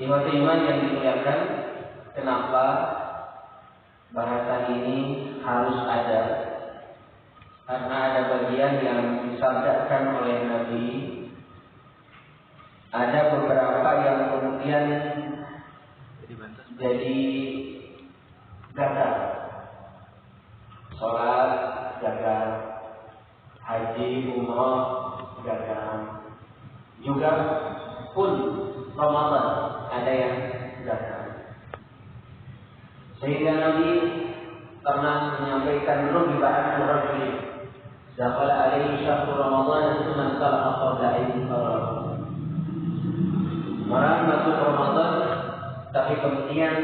Iman yang dimuliakan, kenapa bahasan ini harus ada? Karena ada bagian yang disabdakan oleh Nabi. Ada beberapa yang kemudian jadi gagal. Sholat gagal, haji, umrah gagal. Juga pun Ramadan ada yang gagal. Sehingga Nabi pernah menyampaikan rubiba'an rajul dakhala alaihi syahrul Ramadan tsumma salaha qabla ayyin qarab. Orang masuk Ramadan tapi kemudian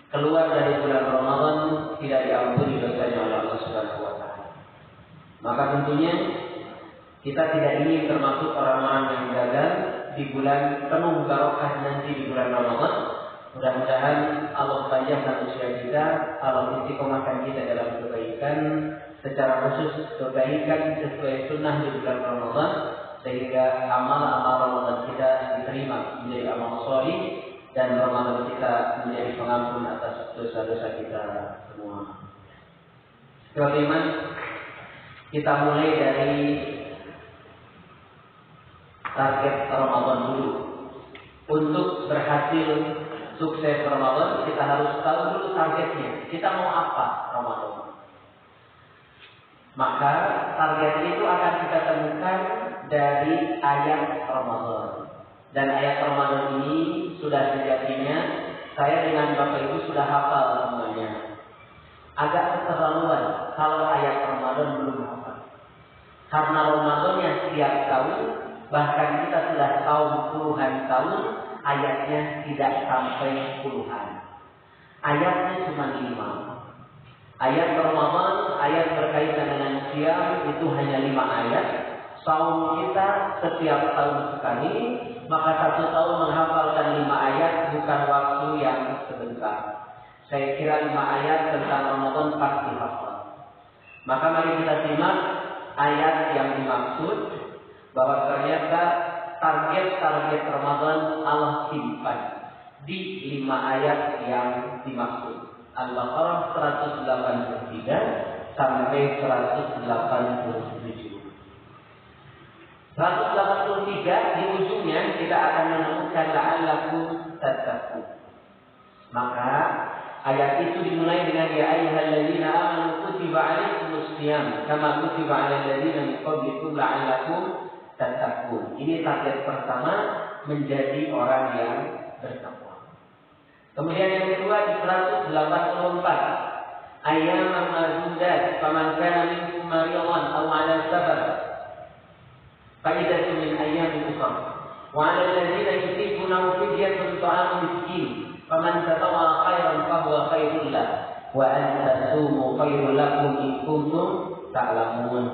keluar dari bulan Ramadan tidak diampuni dosanya oleh Allah Subhanahu wa taala. Maka tentunya kita tidak ingin termasuk orang-orang yang gagal di bulan penuh barokah nanti di bulan Ramadan. Mudah-mudahan Allah panjangkan usia kita, Allah istiqomahkan kita dalam kebaikan, secara khusus kebaikan sesuai sunnah di bulan Ramadan, sehingga amal-amal Ramadan kita diterima menjadi amal sholih dan Ramadan kita menjadi pengampun atas dosa-dosa kita semua. Teman-teman, kita mulai dari target Ramadan dulu. Untuk berhasil sukses Ramadan, kita harus tahu dulu targetnya. Kita mau apa Ramadan? Maka target itu akan kita temukan dari ayat Ramadan. Dan ayat Ramadan ini sudah sejatinya saya dengan Bapak Ibu sudah hafal semuanya. Agak keterlaluan kalau ayat Ramadan belum hafal. Karena Ramadannya setiap tahun, bahkan kita sudah tahu puluhan tahun, ayatnya tidak sampai puluhan. Ayatnya cuma 5. Ayat Ramadan, ayat berkaitan dengan siam itu hanya 5 ayat. Saum kita setiap tahun sekali, maka 1 tahun menghafalkan 5 ayat bukan waktu yang sebentar. Saya kira 5 ayat tentang Ramadan pasti hafal. Maka mari kita simak ayat yang dimaksud, bahwa ternyata target-target Ramadan Allah simpan di 5 ayat yang dimaksud. Al-Baqarah 183 sampai 187. 183 di ujungnya kita akan menemukan la'allakum tattaqun. Maka ayat itu dimulai dengan ya ayyuhalladzina amanu kutiba 'alaikumus shiyam kama kutiba 'alal ladzina min qablikum la'allakum tattaqun. Ini target pertama, menjadi orang yang bertakwa. Kemudian yang kedua di 184 ayyaman ma'dudat faman kana minkum maridan aw 'ala safar فإذا من أيام أخرى وعلى الذين يطيقونه فدية طعام مسكين فمن تطوع خيرا فهو خير له وأن تصوموا خير لكم إن كنتم تعلمون.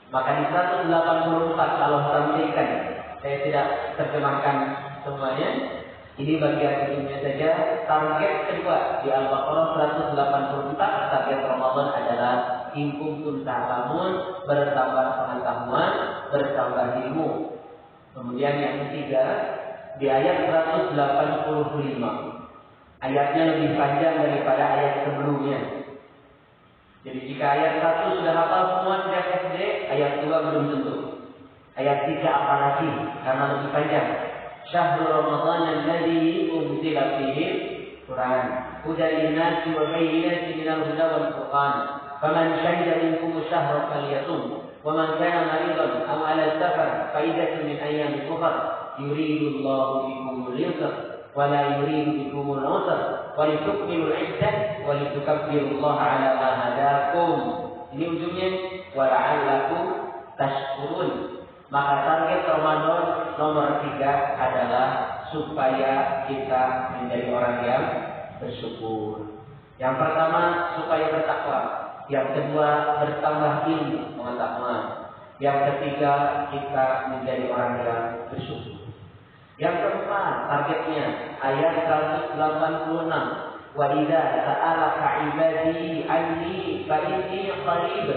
Maka di 184 Allah sampaikan, saya tidak terjemahkan semuanya. Ini bagian ujungnya saja. Target kedua di Al-Baqarah 184, target Ramadan adalah in kuntum ta'lamun, bertambah pengetahuan, bertambah ilmu. Kemudian yang ketiga di ayat 185. Ayatnya lebih panjang daripada ayat sebelumnya. Jadi jika ayat 1 sudah hafal semua sejak SD, ayat 2 belum tentu. Ayat 3 apalagi karena lebih panjang. Syahrul Ramadan alladzi unzila fihi Quran hudan lin-nasi wa bayyinatin minal huda wal furqan. Faman syahida minkum ash-shahra falyasum wa man kana maridan aw 'ala safar fa iddatun min ayyamin ukhra yuridu Allahu bikumul yusra wa la yuridu bikumul usra wa litukmilul 'iddah wa litukabbirullaha 'ala ma hadakum. Ini ujungnya wa la'allakum tashkurun. Maka target Ramadan nomor 3 adalah supaya kita menjadi orang yang bersyukur. Yang pertama supaya bertakwa. Yang kedua bertambah ilmu pengetahuan. Yang ketiga kita menjadi orang yang bersyukur. Yang keempat targetnya ayat 186. Wa idza sa'alaka 'ibadi 'anni fa inni qarib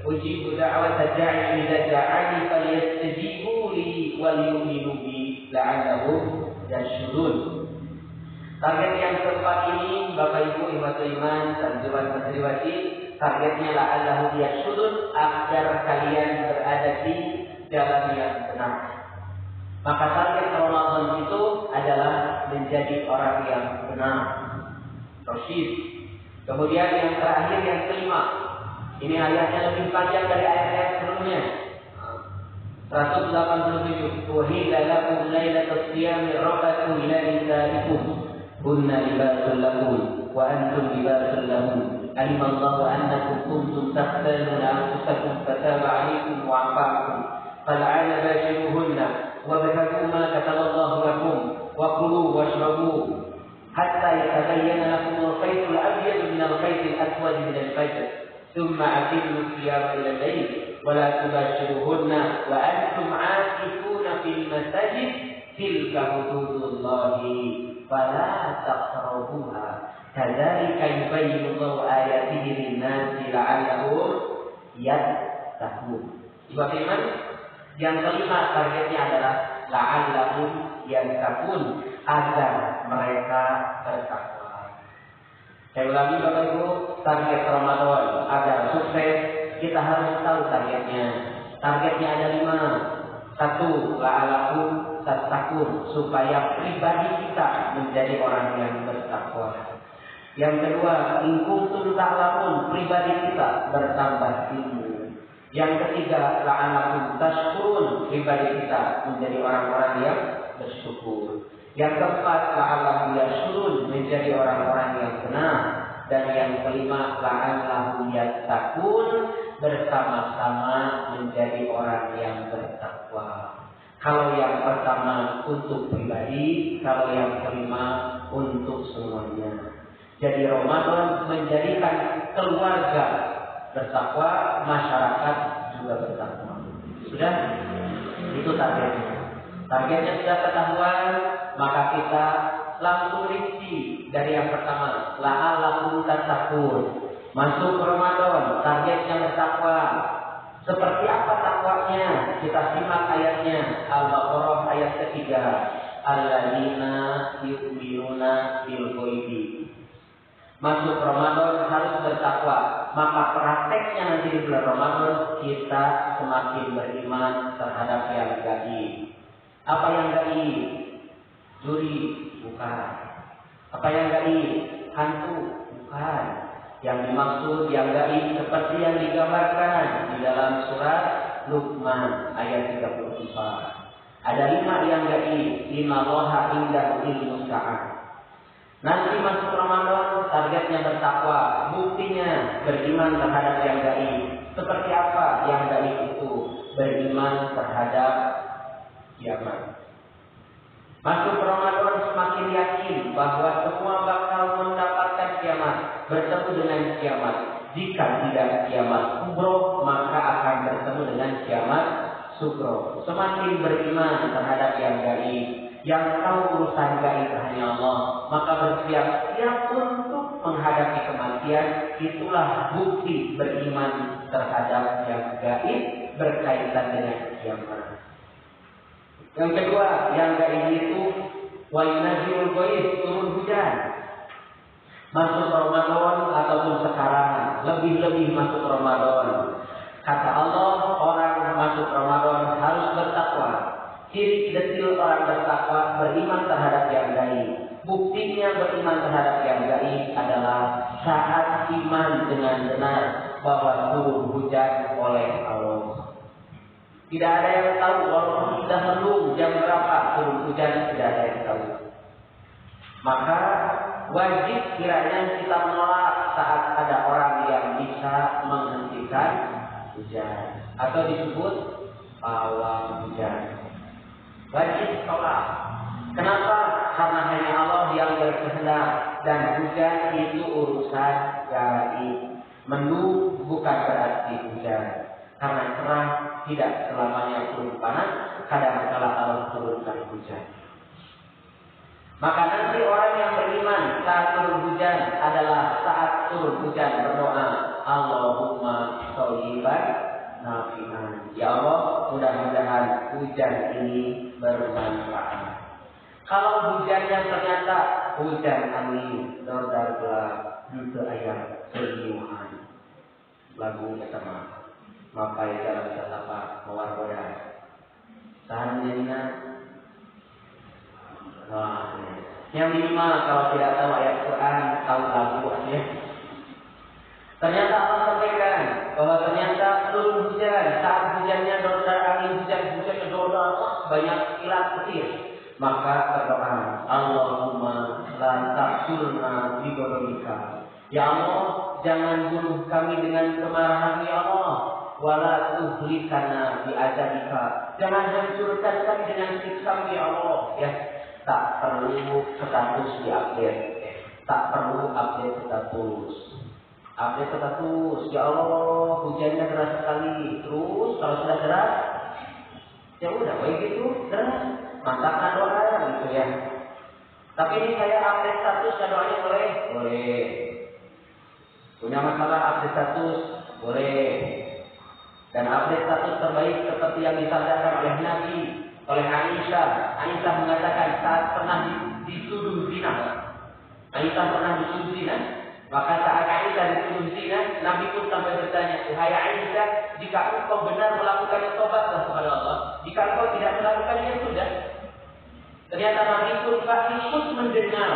ujibu da'wata da'i idza da'ani falyastajibu li wal yu'minu bi la'allahum yashurun. Target yang keempat ini, Bapak Ibu ikhwatul iman sanjungan santriwati, targetnya la'allahum yashurun, agar kalian berada di jalan yang benar. Maka target Ramadan itu adalah menjadi orang yang benar, rasyid. Kemudian yang terakhir, yang kelima, ini ayatnya lebih panjang dari ayat-ayat sebelumnya. 187. Wahila lakum lailatul siyami rafathu ila nisaikum hunna libasun lakum wa antum libasun lahum alimallahu annakum kuntum takhtanuna anfusakum fataba 'alaykum wa 'afa 'ankum fal'ana bashiruhunna wabtaghu ma kataballahu lakum wa kulu washrabu hatta yatabayyana lakum al-khaytul abyadu min al-khaytil aswad min al-fajr thumma atimmu siyama ila al-layl ولا تباشروهن وأنتم عاكفون في المساجد تلك حدود الله فلا تقربوها كذلك يبين الله آياته للناس لعلهم يتقون. Sebab iman yang kelima targetnya adalah la'allahum yattaqun, agar mereka bertakwa. Saya ulangi Bapak Ibu, target Ramadan agar sukses kita harus tahu targetnya. Targetnya ada 5. 1. La'allahum tattaqun, supaya pribadi kita menjadi orang yang bertakwa. Yang kedua, in kuntum ta'lamun, pribadi kita bertambah ilmu. Yang ketiga, la'allahum tashkurun, pribadi kita menjadi orang-orang yang bersyukur. Yang keempat, la'allahum yashurun, menjadi orang-orang yang benar. Dan yang kelima, la'allahum yattaqun, bersama-sama menjadi orang yang bertakwa. Kalau yang pertama untuk pribadi, kalau yang kelima untuk semuanya. Jadi Ramadan menjadikan keluarga bertakwa, masyarakat juga bertakwa. Sudah? Itu targetnya. Targetnya sudah ketahuan, maka kita langsung rinci dari yang pertama, la'allahum tattaqun. Masuk Ramadan, targetnya bertakwa. Seperti apa takwanya? Kita simak ayatnya. Al-Baqarah ayat ketiga. Alladzina yu'minuna bil ghaibi. Masuk Ramadan harus bertakwa. Maka prakteknya nanti di bulan Ramadan kita semakin beriman terhadap yang gaib. Apa yang gaib? Juri, bukan. Apa yang gaib? Hantu, bukan. Yang dimaksud yang gaib seperti yang digambarkan di dalam surat Luqman ayat 34. Ada 5 yang gaib. Innallaha indahu ilmus sa'ah. Nanti masuk Ramadan targetnya bertakwa. Buktinya beriman terhadap yang gaib. Seperti apa yang gaib itu? Beriman terhadap kiamat. Masuk Ramadan semakin yakin bahwa semua bakal mendapatkan kiamat, bertemu dengan kiamat. Jika tidak kiamat kubro, maka akan bertemu dengan kiamat sugro. Semakin beriman terhadap yang gaib, yang tahu urusan gaib hanya Allah, maka bersiap-siap untuk menghadapi kematian. Itulah bukti beriman terhadap yang gaib berkaitan dengan kiamat. Yang kedua, yang gaib itu wa yunazilul ghaib, turun hujan. Masuk Ramadan ataupun sekarang, lebih-lebih masuk Ramadan. Kata Allah, orang masuk Ramadan harus bertakwa. Ciri detil orang bertakwa beriman terhadap yang gaib. Buktinya beriman terhadap yang gaib adalah saat iman dengan benar bahwa turun hujan oleh Allah. Tidak ada yang tahu walaupun sudah mendung jam berapa turun hujan, tidak ada yang tahu. Maka wajib kiranya kita menolak saat ada orang yang bisa menghentikan hujan atau disebut pawang hujan. Wajib tolak. Kenapa? Karena hanya Allah yang berkehendak dan hujan itu urusan gaib. Mendung bukan berarti hujan. Karena cerah tidak selamanya turun panas, kadang-kala Allah turunkan hujan. Maka nanti orang yang beriman saat turun hujan adalah saat turun hujan berdoa, Allahumma sholiban nafi'an. Ya Allah, mudah-mudahan hujan ini bermanfaat. Kalau hujannya ternyata hujan angin, dordar gelap, henteu aya serliuhan. Lagunya sama. Mapai dalam satapak mawar bodas. Sahan jadinya. Wah, yang minimal kalau tidak tahu ayat Quran, tahu lagu aja. Ternyata Allah sampaikan bahwa ternyata turun hujan, saat hujannya dordar angin, hujannya dordar, banyak kilat petir. Maka berdoa, Allahumma la taqtulna bi ghadabika. Ya Allah, jangan bunuh kami dengan kemarahan ya Allah. Wala tuhlikana bi adabika. Jangan hancurkan kami dengan siksa ya Allah. Ya, tak perlu status diupdate. Tak perlu update status. Update status, ya Allah, hujannya deras sekali. Terus kalau sudah deras, ya udah, begitu deras. Mantapkan doa gitu ya. Tapi ini saya update status, doanya boleh? Boleh. Punya masalah update status? Boleh. Dan update status terbaik seperti yang disabdakan oleh Nabi, oleh Aisyah. Aisyah mengatakan saat pernah dituduh zina. Aisyah pernah dituduh zina. Maka saat Aisyah dituduh zina, Nabi pun sampai bertanya, wahai Aisyah, jika engkau benar melakukannya, tobatlah kepada Allah. Jika engkau tidak melakukannya, sudah. Ternyata Nabi pun ikut mendengar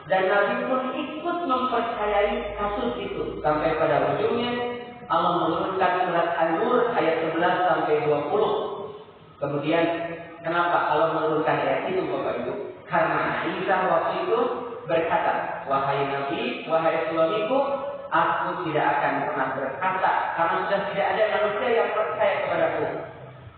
dan Nabi pun ikut mempercayai kasus itu sampai pada ujungnya Allah menurunkan surat An-Nur ayat 11 sampai 20. Kemudian kenapa Allah menurunkan ayat itu Bapak Ibu? Karena Aisyah waktu itu berkata, wahai Nabi, wahai suamiku, aku tidak akan pernah berkata karena sudah tidak ada manusia yang percaya kepadaku.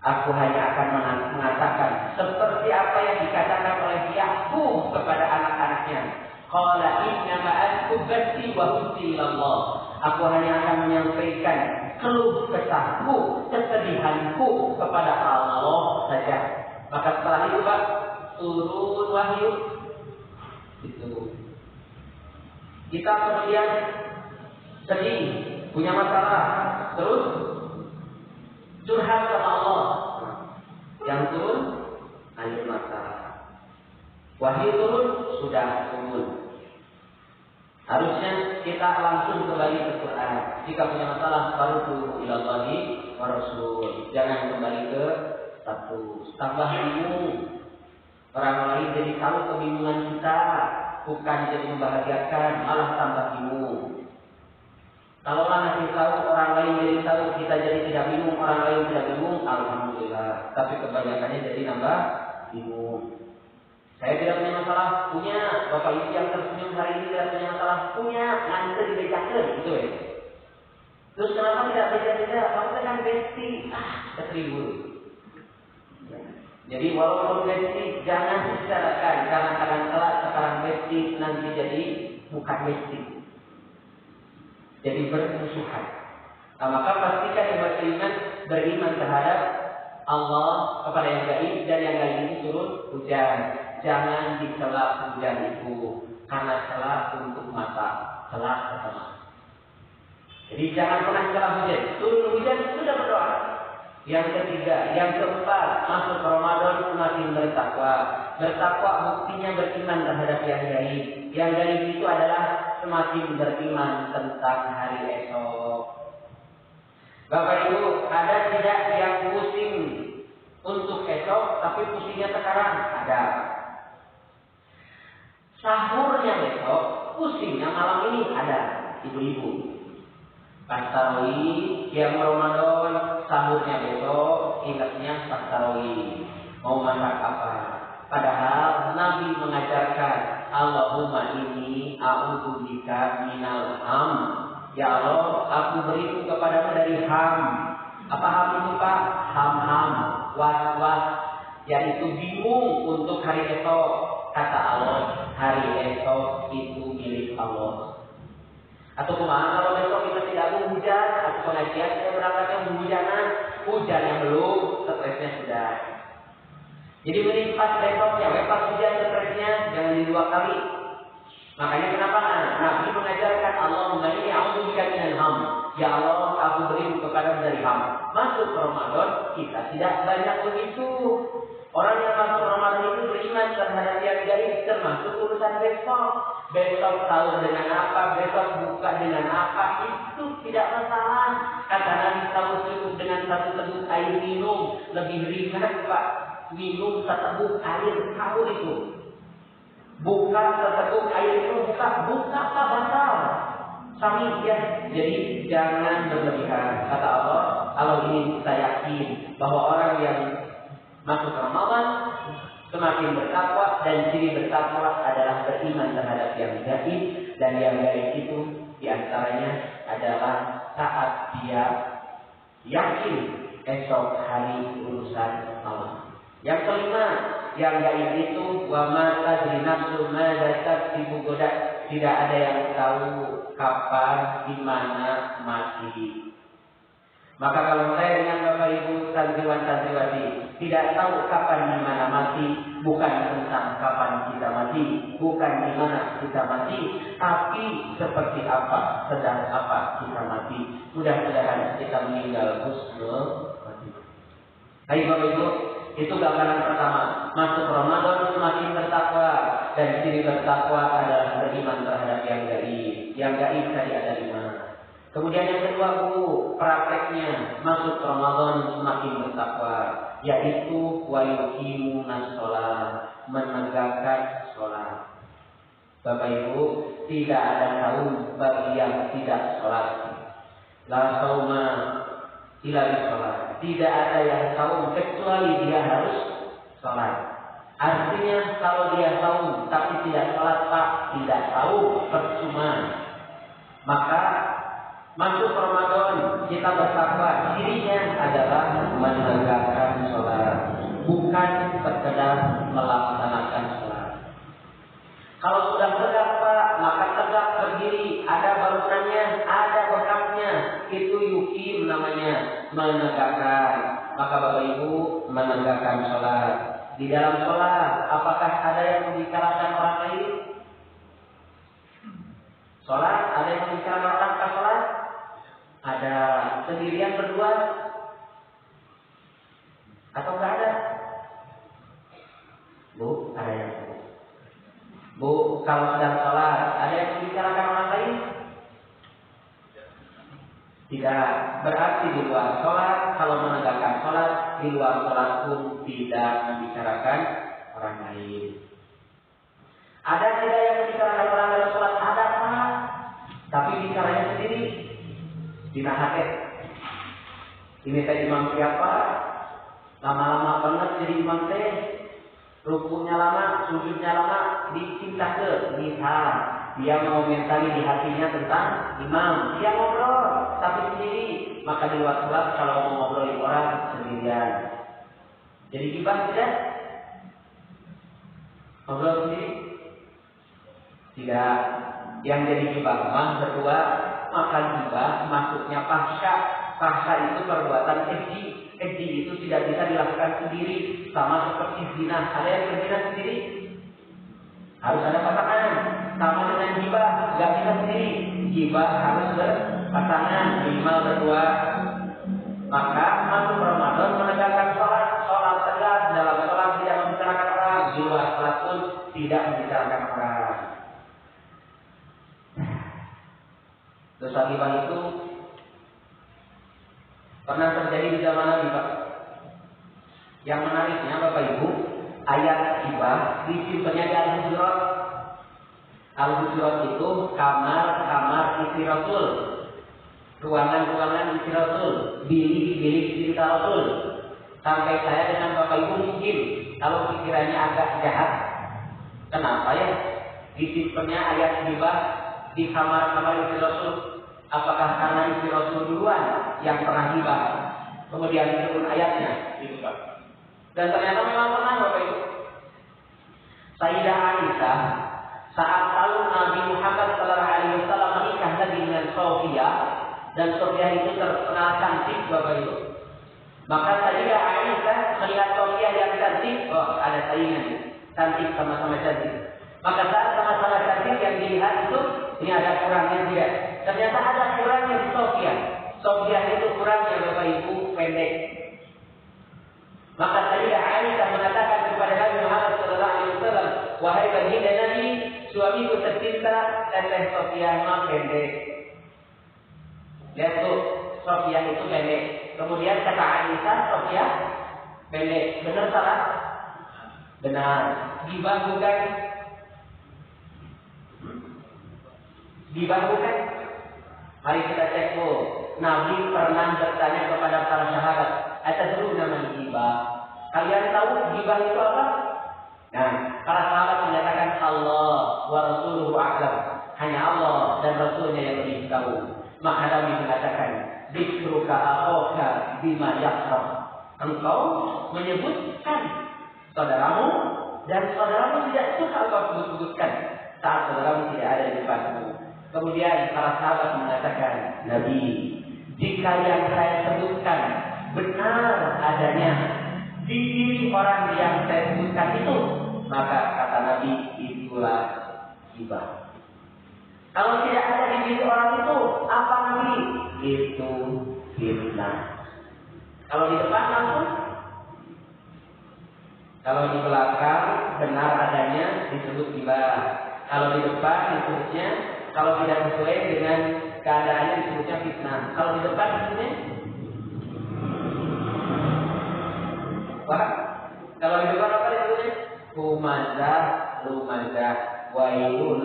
Aku hanya akan mengatakan seperti apa yang dikatakan oleh Yakub kepada anak-anaknya. Qala innama asku basti wa husi ilallah. Aku hanya akan menyampaikan keluh kesahku, kesedihanku kepada Allah saja. Maka setelah itu Pak, turun wahyu. Itu. Kita kemudian sedih, punya masalah, terus curhat sama Allah. Yang turun air mata. Wahyu turun, sudah turun. Harusnya kita langsung kembali ke Quran. Jika punya masalah, baru ilallahi wa rasul. Jangan kembali ke status. Tambah bingung. Orang lain jadi tahu kebingungan kita, bukan jadi membahagiakan, malah tambah bingung. Kalau ngasih tahu orang lain jadi tahu, kita jadi tidak bingung, orang lain tidak bingung, alhamdulillah. Tapi kebanyakannya jadi nambah bingung. Saya tidak punya masalah, punya. Bapak Ibu yang tersenyum hari ini tidak punya masalah, punya. Nanti dibejakan, gitu ya. Terus kenapa tidak beja-beja? Kamu kan besti, ketribun. Jadi walaupun besti, jangan dibicarakan. Kadang-kadang kelak sekarang besti nanti jadi bukan besti. Jadi bermusuhan. Nah, maka pastikan yang beriman terhadap Allah kepada yang gaib dan yang gaib ini turun hujan. Jangan dicela hujan itu karena celah untuk mata, celah pertama. Jadi jangan pernah celah hujan. Turun hujan sudah berdoa. Yang ketiga, yang keempat, masuk Ramadan semakin bertakwa. Bertakwa buktinya beriman terhadap yang gaib. Yang gaib itu adalah semakin beriman tentang hari esok. Bapak Ibu, ada tidak yang pusing untuk esok, tapi pusingnya sekarang? Ada. Sahurnya besok, pusingnya malam ini? Ada. Ibu-ibu. Pas tarawih, yang Ramadan, sahurnya besok, ingatnya pas tarawih. Mau masak apa? Padahal Nabi mengajarkan, Allahumma inni a'udzubika minal ham. Ya Allah, aku beriku kepadamu dari ham. Apa ham itu Pak? Ham-ham, was-was, yaitu bingung untuk hari esok. Kata Allah, hari esok itu milik Allah. Atau kemana kalau besok kita tidak mau hujan, atau pengajian saya berangkatnya hujanan, hujan yang belum, stresnya sudah. Jadi mending pas besoknya, pas hujan stresnya jangan di 2 kali. Makanya kenapa Nabi mengajarkan Allahumma inni a'udzubika minal ham. Ya Allah, aku beri kepada dari ham. Masuk Ramadan kita tidak banyak begitu. Orang yang masuk Ramadan itu beriman terhadap yang gaib, termasuk urusan besok. Besok sahur dengan apa, besok buka dengan apa, itu tidak masalah. Kata Nabi sahur cukup dengan 1 teguk air minum, lebih ringan Pak. Minum 1 teguk air sahur itu. Buka 1 teguk air itu, buka apa batal. Sami ya. Jadi jangan berlebihan. Kata Allah, kalau ini kita yakin bahwa orang yang masuk Ramadan semakin bertakwa, dan ciri bertakwa adalah beriman terhadap yang gaib, dan yang gaib itu diantaranya adalah saat dia yakin esok hari urusan Allah. Yang kelima, yang gaib itu wa ma tadri nafsun ma taksibu goda, tidak ada yang tahu kapan di mana mati. Maka kalau saya dengan Bapak Ibu santriwan santriwati tidak tahu kapan di mana mati, bukan tentang kapan kita mati, bukan di mana kita mati, tapi seperti apa, sedang apa kita mati. Mudah-mudahan kita meninggal husnul mati. Baik Bapak Ibu, itu gambaran pertama. Masuk Ramadan semakin bertakwa, dan ciri bertakwa adalah beriman terhadap yang gaib. Yang gaib tadi ada 5. Kemudian yang kedua Bu, prakteknya masuk Ramadan semakin bertakwa, yaitu wa yuqimunas shalah, menegakkan sholat. Bapak Ibu, tidak ada saum bagi yang tidak sholat. La sauma illa bisalah. Tidak ada yang saum kecuali dia harus sholat. Artinya kalau dia saum tapi tidak sholat Pak, tidak saum, percuma. Maka masuk Ramadan kita bertakwa, cirinya adalah menegakkan sholat, bukan sekedar melaksanakan sholat. Kalau sudah tegak Pak, maka tegak berdiri, ada bangunannya, ada bekasnya, itu yukim namanya, menegakkan. Maka Bapak Ibu menegakkan sholat. Di dalam sholat, apakah ada yang membicarakan orang lain? Sholat, ada yang membicarakan orang ke sholat? Ada sendirian berdua? Atau enggak ada? Bu, ada yang Bu, kalau sedang sholat, ada yang membicarakan orang lain? Tidak. Berarti di luar sholat, kalau menegakkan sholat, di luar sholat pun tidak membicarakan orang lain. Ada tidak yang membicarakan orang dalam sholat? Ada Pak. Tapi bicaranya sendiri. Dinahat ini teh imam siapa? Lama-lama banget jadi imam teh. Rukunya lama, sujudnya lama, dicinta ke. Misal dia mengomentari di hatinya tentang imam, dia ngobrol tapi sendiri. Maka di luar sholat kalau mau ngobrolin orang sendirian, jadi gibah tidak? Ngobrol sendiri? Tidak. Yang jadi gibah mah berdua. Maka gibah masuknya fahsya. Fahsya itu perbuatan keji. Keji itu tidak bisa dilakukan sendiri. Sama seperti zina. Ada yang berzina sendiri? Harus ada pasangan. Sama dengan gibah, nggak bisa sendiri. Gibah harus berpasangan, minimal berdua. Maka masuk Ramadan menegakkan sholat. Sholat tegak, dalam sholat tidak membicarakan orang. Di luar sholat pun tidak membicarakan orang. Dosa ghibah itu pernah terjadi di zaman Nabi Pak. Yang menariknya Bapak Ibu, ayat ghibah disimpannya di Al-Hujurat. Al-Hujurat itu kamar-kamar istri Rasul, ruangan-ruangan istri Rasul, bilik-bilik cerita Rasul. Sampai saya dengan Bapak Ibu mungkin kalau pikirannya agak jahat, kenapa ya disimpannya ayat ghibah di kamar-kamar istri Rasul? Apakah karena istri Rasul duluan yang pernah ghibah, kemudian turun ayatnya dibuka? Dan ternyata memang pernah Bapak Ibu. Sayyidah Aisyah saat tahu Nabi Muhammad SAW menikah lagi dengan Sofia, dan Sofia itu terkenal cantik Bapak Ibu. Maka Sayyidah Aisyah melihat Sofia yang cantik, oh ada saingan, cantik sama-sama cantik. Maka saat sama-sama cantik yang dilihat itu, ini ada kurangnya dia. Ternyata ada kurangnya di Sofia. Sofia itu kurangnya Bapak Ibu pendek. Maka Sayyidah Aisyah mengatakan kepada Nabi Muhammad SAW, wahai baginda Nabi, suamiku tercinta Teteh Sofia mah pendek. Lihat tuh, Sofia itu pendek. Kemudian kata Aisyah, Sofia pendek. Benar salah? Benar. Gibah bukan? Gibah bukan? Mari kita cek tuh. Nabi pernah bertanya kepada para sahabat, atadruna man gibah? Kalian tahu gibah itu apa? Nah, para sahabat menyatakan Allah wa rasuluhu a'lam. Hanya Allah dan Rasulnya yang lebih tahu. Maka Nabi mengatakan, dzikruka akhaka bima yakrah. Engkau menyebutkan saudaramu dan saudaramu tidak suka engkau sebut-sebutkan saat saudaramu tidak ada di depanmu. Kemudian para sahabat mengatakan, Nabi, jika yang saya sebutkan benar adanya di diri orang yang saya sebutkan itu, maka kata Nabi, itulah gibah. Kalau tidak ada di diri orang itu, apa Nabi? Itu fitnah. Kalau di depan langsung, kalau di belakang benar adanya disebut gibah. Kalau di depan disebutnya, kalau tidak sesuai dengan keadaannya disebutnya fitnah. Kalau di depan disebutnya, wah, kalau di depan apa disebutnya? Humazah, lumazah, wailul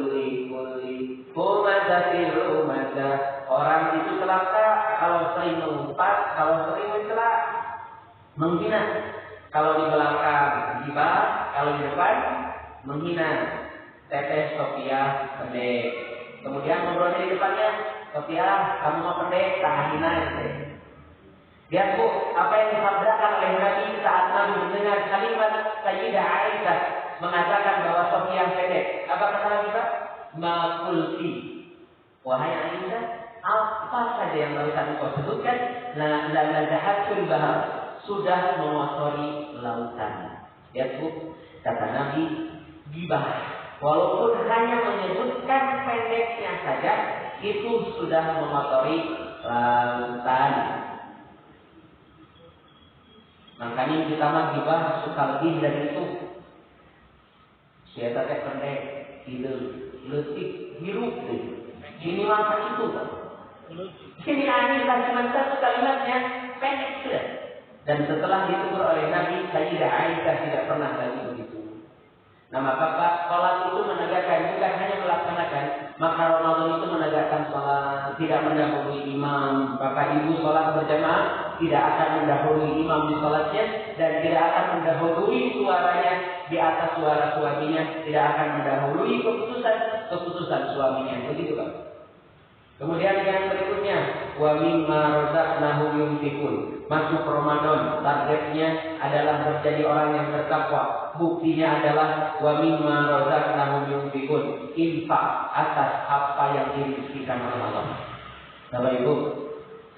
humazatil lumazah. Orang itu celaka kalau sering mengumpat, kalau sering mencela, menghina. Kalau di belakang gibah, kalau di depan menghina. Teteh Sofia pendek. Kemudian ngobrolnya di depannya, Sofia, kamu mau pendek, tak hina itu. Lihat Bu, apa yang disabdakan oleh Nabi saat Nabi mendengar kalimat Sayyidah Aisyah mengatakan bahwa Sofia pendek. Apa kata Nabi Pak? Makulti. Wahai Aisyah, apa saja yang barusan kau sebutkan? La nazahatul bahar, sudah mengotori lautan. Lihat Bu, kata Nabi, gibah. Walaupun hanya menyebutkan pendeknya saja, itu sudah mengotori lautan. Makanya kita mah gibah suka lebih dari itu. Siapa teh pendek, hidup, letik, hirup deh. Ini masa itu, Pak. Ini hanya cuma satu kalimatnya pendek sudah. Dan setelah ditegur oleh Nabi, Sayyidah Aisyah tidak pernah lagi begitu. Nah maka Pak, sholat itu menegakkan, bukan hanya melaksanakan. Maka Ramadan itu menegakkan sholat, tidak mendahului imam. Bapak Ibu sholat berjamaah tidak akan mendahului imam di sholatnya, dan tidak akan mendahului suaranya di atas suara suaminya, tidak akan mendahului keputusan suaminya. Begitu Pak. Kemudian yang berikutnya, wa mimma razaqnahum yunfiqun. Masuk Ramadan, targetnya adalah menjadi orang yang bertakwa. Buktinya adalah wa mimma razaqnahum yunfiqun. Infak atas apa yang dirizkikan oleh Allah. Bapak Ibu,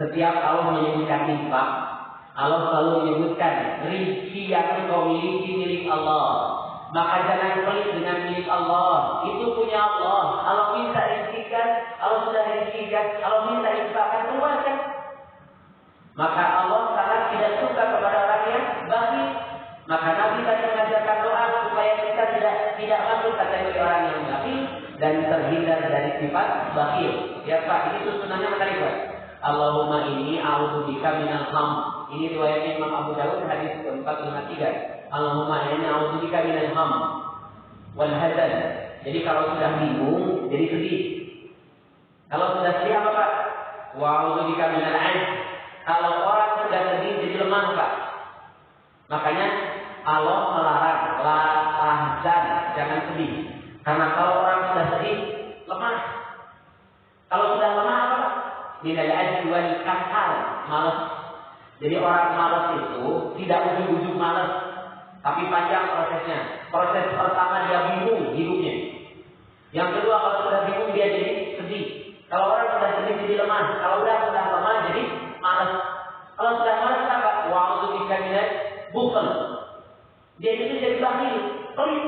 setiap Allah menyebutkan infak, Allah selalu menyebutkan rizki yang engkau miliki milik Allah. Maka jangan pelit dengan milik Allah. Itu punya Allah. Allah minta rizkikan, Allah sudah rizkikan. Allah minta infakkan, keluarkan. Maka Allah sangat tidak suka kepada orang yang bakhil. Maka Nabi tadi mengajarkan doa supaya kita tidak masuk kategori orang yang bakhil dan terhindar dari sifat bakhil. Ya Pak, ini susunannya menarik Pak. Allahumma inni a'udzubika minal ham. Ini riwayatnya Imam Abu Dawud hadis 453. Allahumma inni a'udzubika minal ham wal hazan. Jadi kalau sudah bingung, jadi sedih. Kalau sudah sedih apa Pak? Wa a'udzubika minal 'ajz. Kalau orang sudah sedih jadi lemah Pak. Makanya Allah melarang la tahzan, jangan sedih. Karena kalau orang sudah sedih, lemah. Kalau sudah lemah apa Pak? Minal 'ajz wal kasal, malas. Jadi orang malas itu tidak ujug-ujug malas, tapi panjang prosesnya. Proses pertama dia bingung hidupnya. Yang kedua kalau sudah bingung dia jadi sedih. Kalau orang sudah sedih jadi lemah. Kalau sudah lemah jadi malas. Kalau sudah malas apa? Wa'udzubika minal bukhl. Dia itu jadi bakhil, pelit.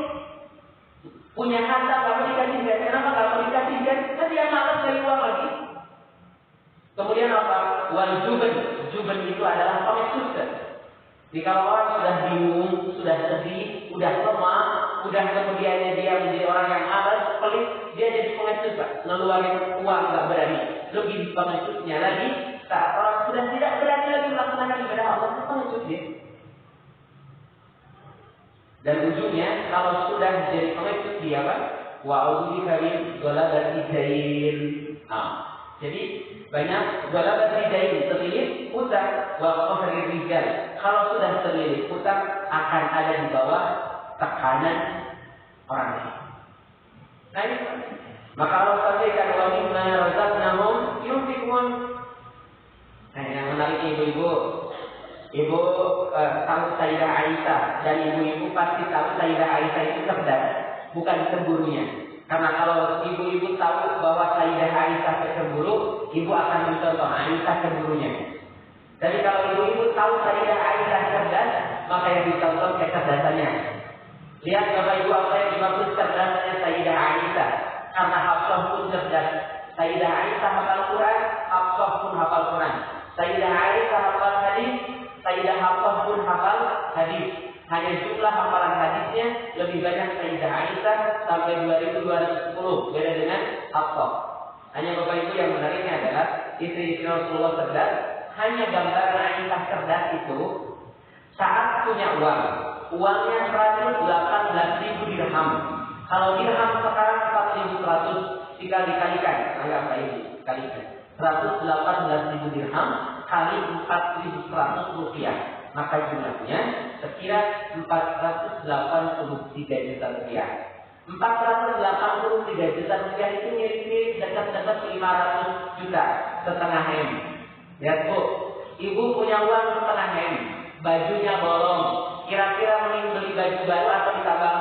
Punya harta kalau dikasihkan. Kenapa kalau dikasihkan? Kan dia malas dari uang lagi. Kemudian apa? Wal juben. Juben itu adalah pamer sukses. Jadi kalau orang sudah bingung, sudah sedih, udah lemah, udah kemudiannya dia menjadi orang yang malas, pelit, dia jadi pengecut Pak. Ngeluarin uang nggak berani. Lebih pengecutnya lagi, saat orang sudah tidak berani lagi melaksanakan ibadah Allah, itu pengecut dia. Dan ujungnya kalau sudah jadi pengecut dia Pak, wa'udzuka min ghalabati dain. Jadi banyak ghalabati dain, terlilit utang, wa qahri rijal. Kalau sudah terlilit utang akan ada di bawah tekanan orang lain. Nah ini, maka Allah sampaikan wa mimma razaqnahum yunfiqun. Nah yang menarik ibu-ibu, ibu tahu Sayyidah Aisyah, dan ibu-ibu pasti tahu Sayyidah Aisyah itu cerdas, bukan cemburunya. Karena kalau ibu-ibu tahu bahwa Sayyidah Aisyah tercemburu, ibu akan mencontoh Aisyah cemburunya. Jadi kalau ibu-ibu tahu Sayyidah Aisyah cerdas, maka yang dicontoh kecerdasannya. Lihat Bapak Ibu apa yang dimaksud cerdasnya Sayyidah Aisyah. Karena Hafsah pun cerdas. Sayyidah Aisyah hafal Quran, Hafsah pun hafal Quran. Sayyidah Aisyah hafal hadis, Sayyidah Hafsah pun hafal hadis. Hanya jumlah hafalan hadisnya lebih banyak Sayyidah Aisyah sampai 2210, beda dengan Hafsah. Hanya Bapak Ibu yang menariknya adalah istri-istri Rasulullah cerdas. Hanya gambaran Aisyah cerdas itu saat punya uang. Uangnya 118.000 dirham. Kalau dirham sekarang 4.100, tinggal dikalikan. Anggap Ibu, kalikan. 118.000 dirham kali 4.100 rupiah. Maka jumlahnya sekira 483 juta rupiah. 483 juta rupiah itu mirip-mirip dekat-dekat 500 juta, setengah M. Lihat Bu, ibu punya uang setengah M, bajunya bolong. Kira-kira mending beli baju baru atau ditambah?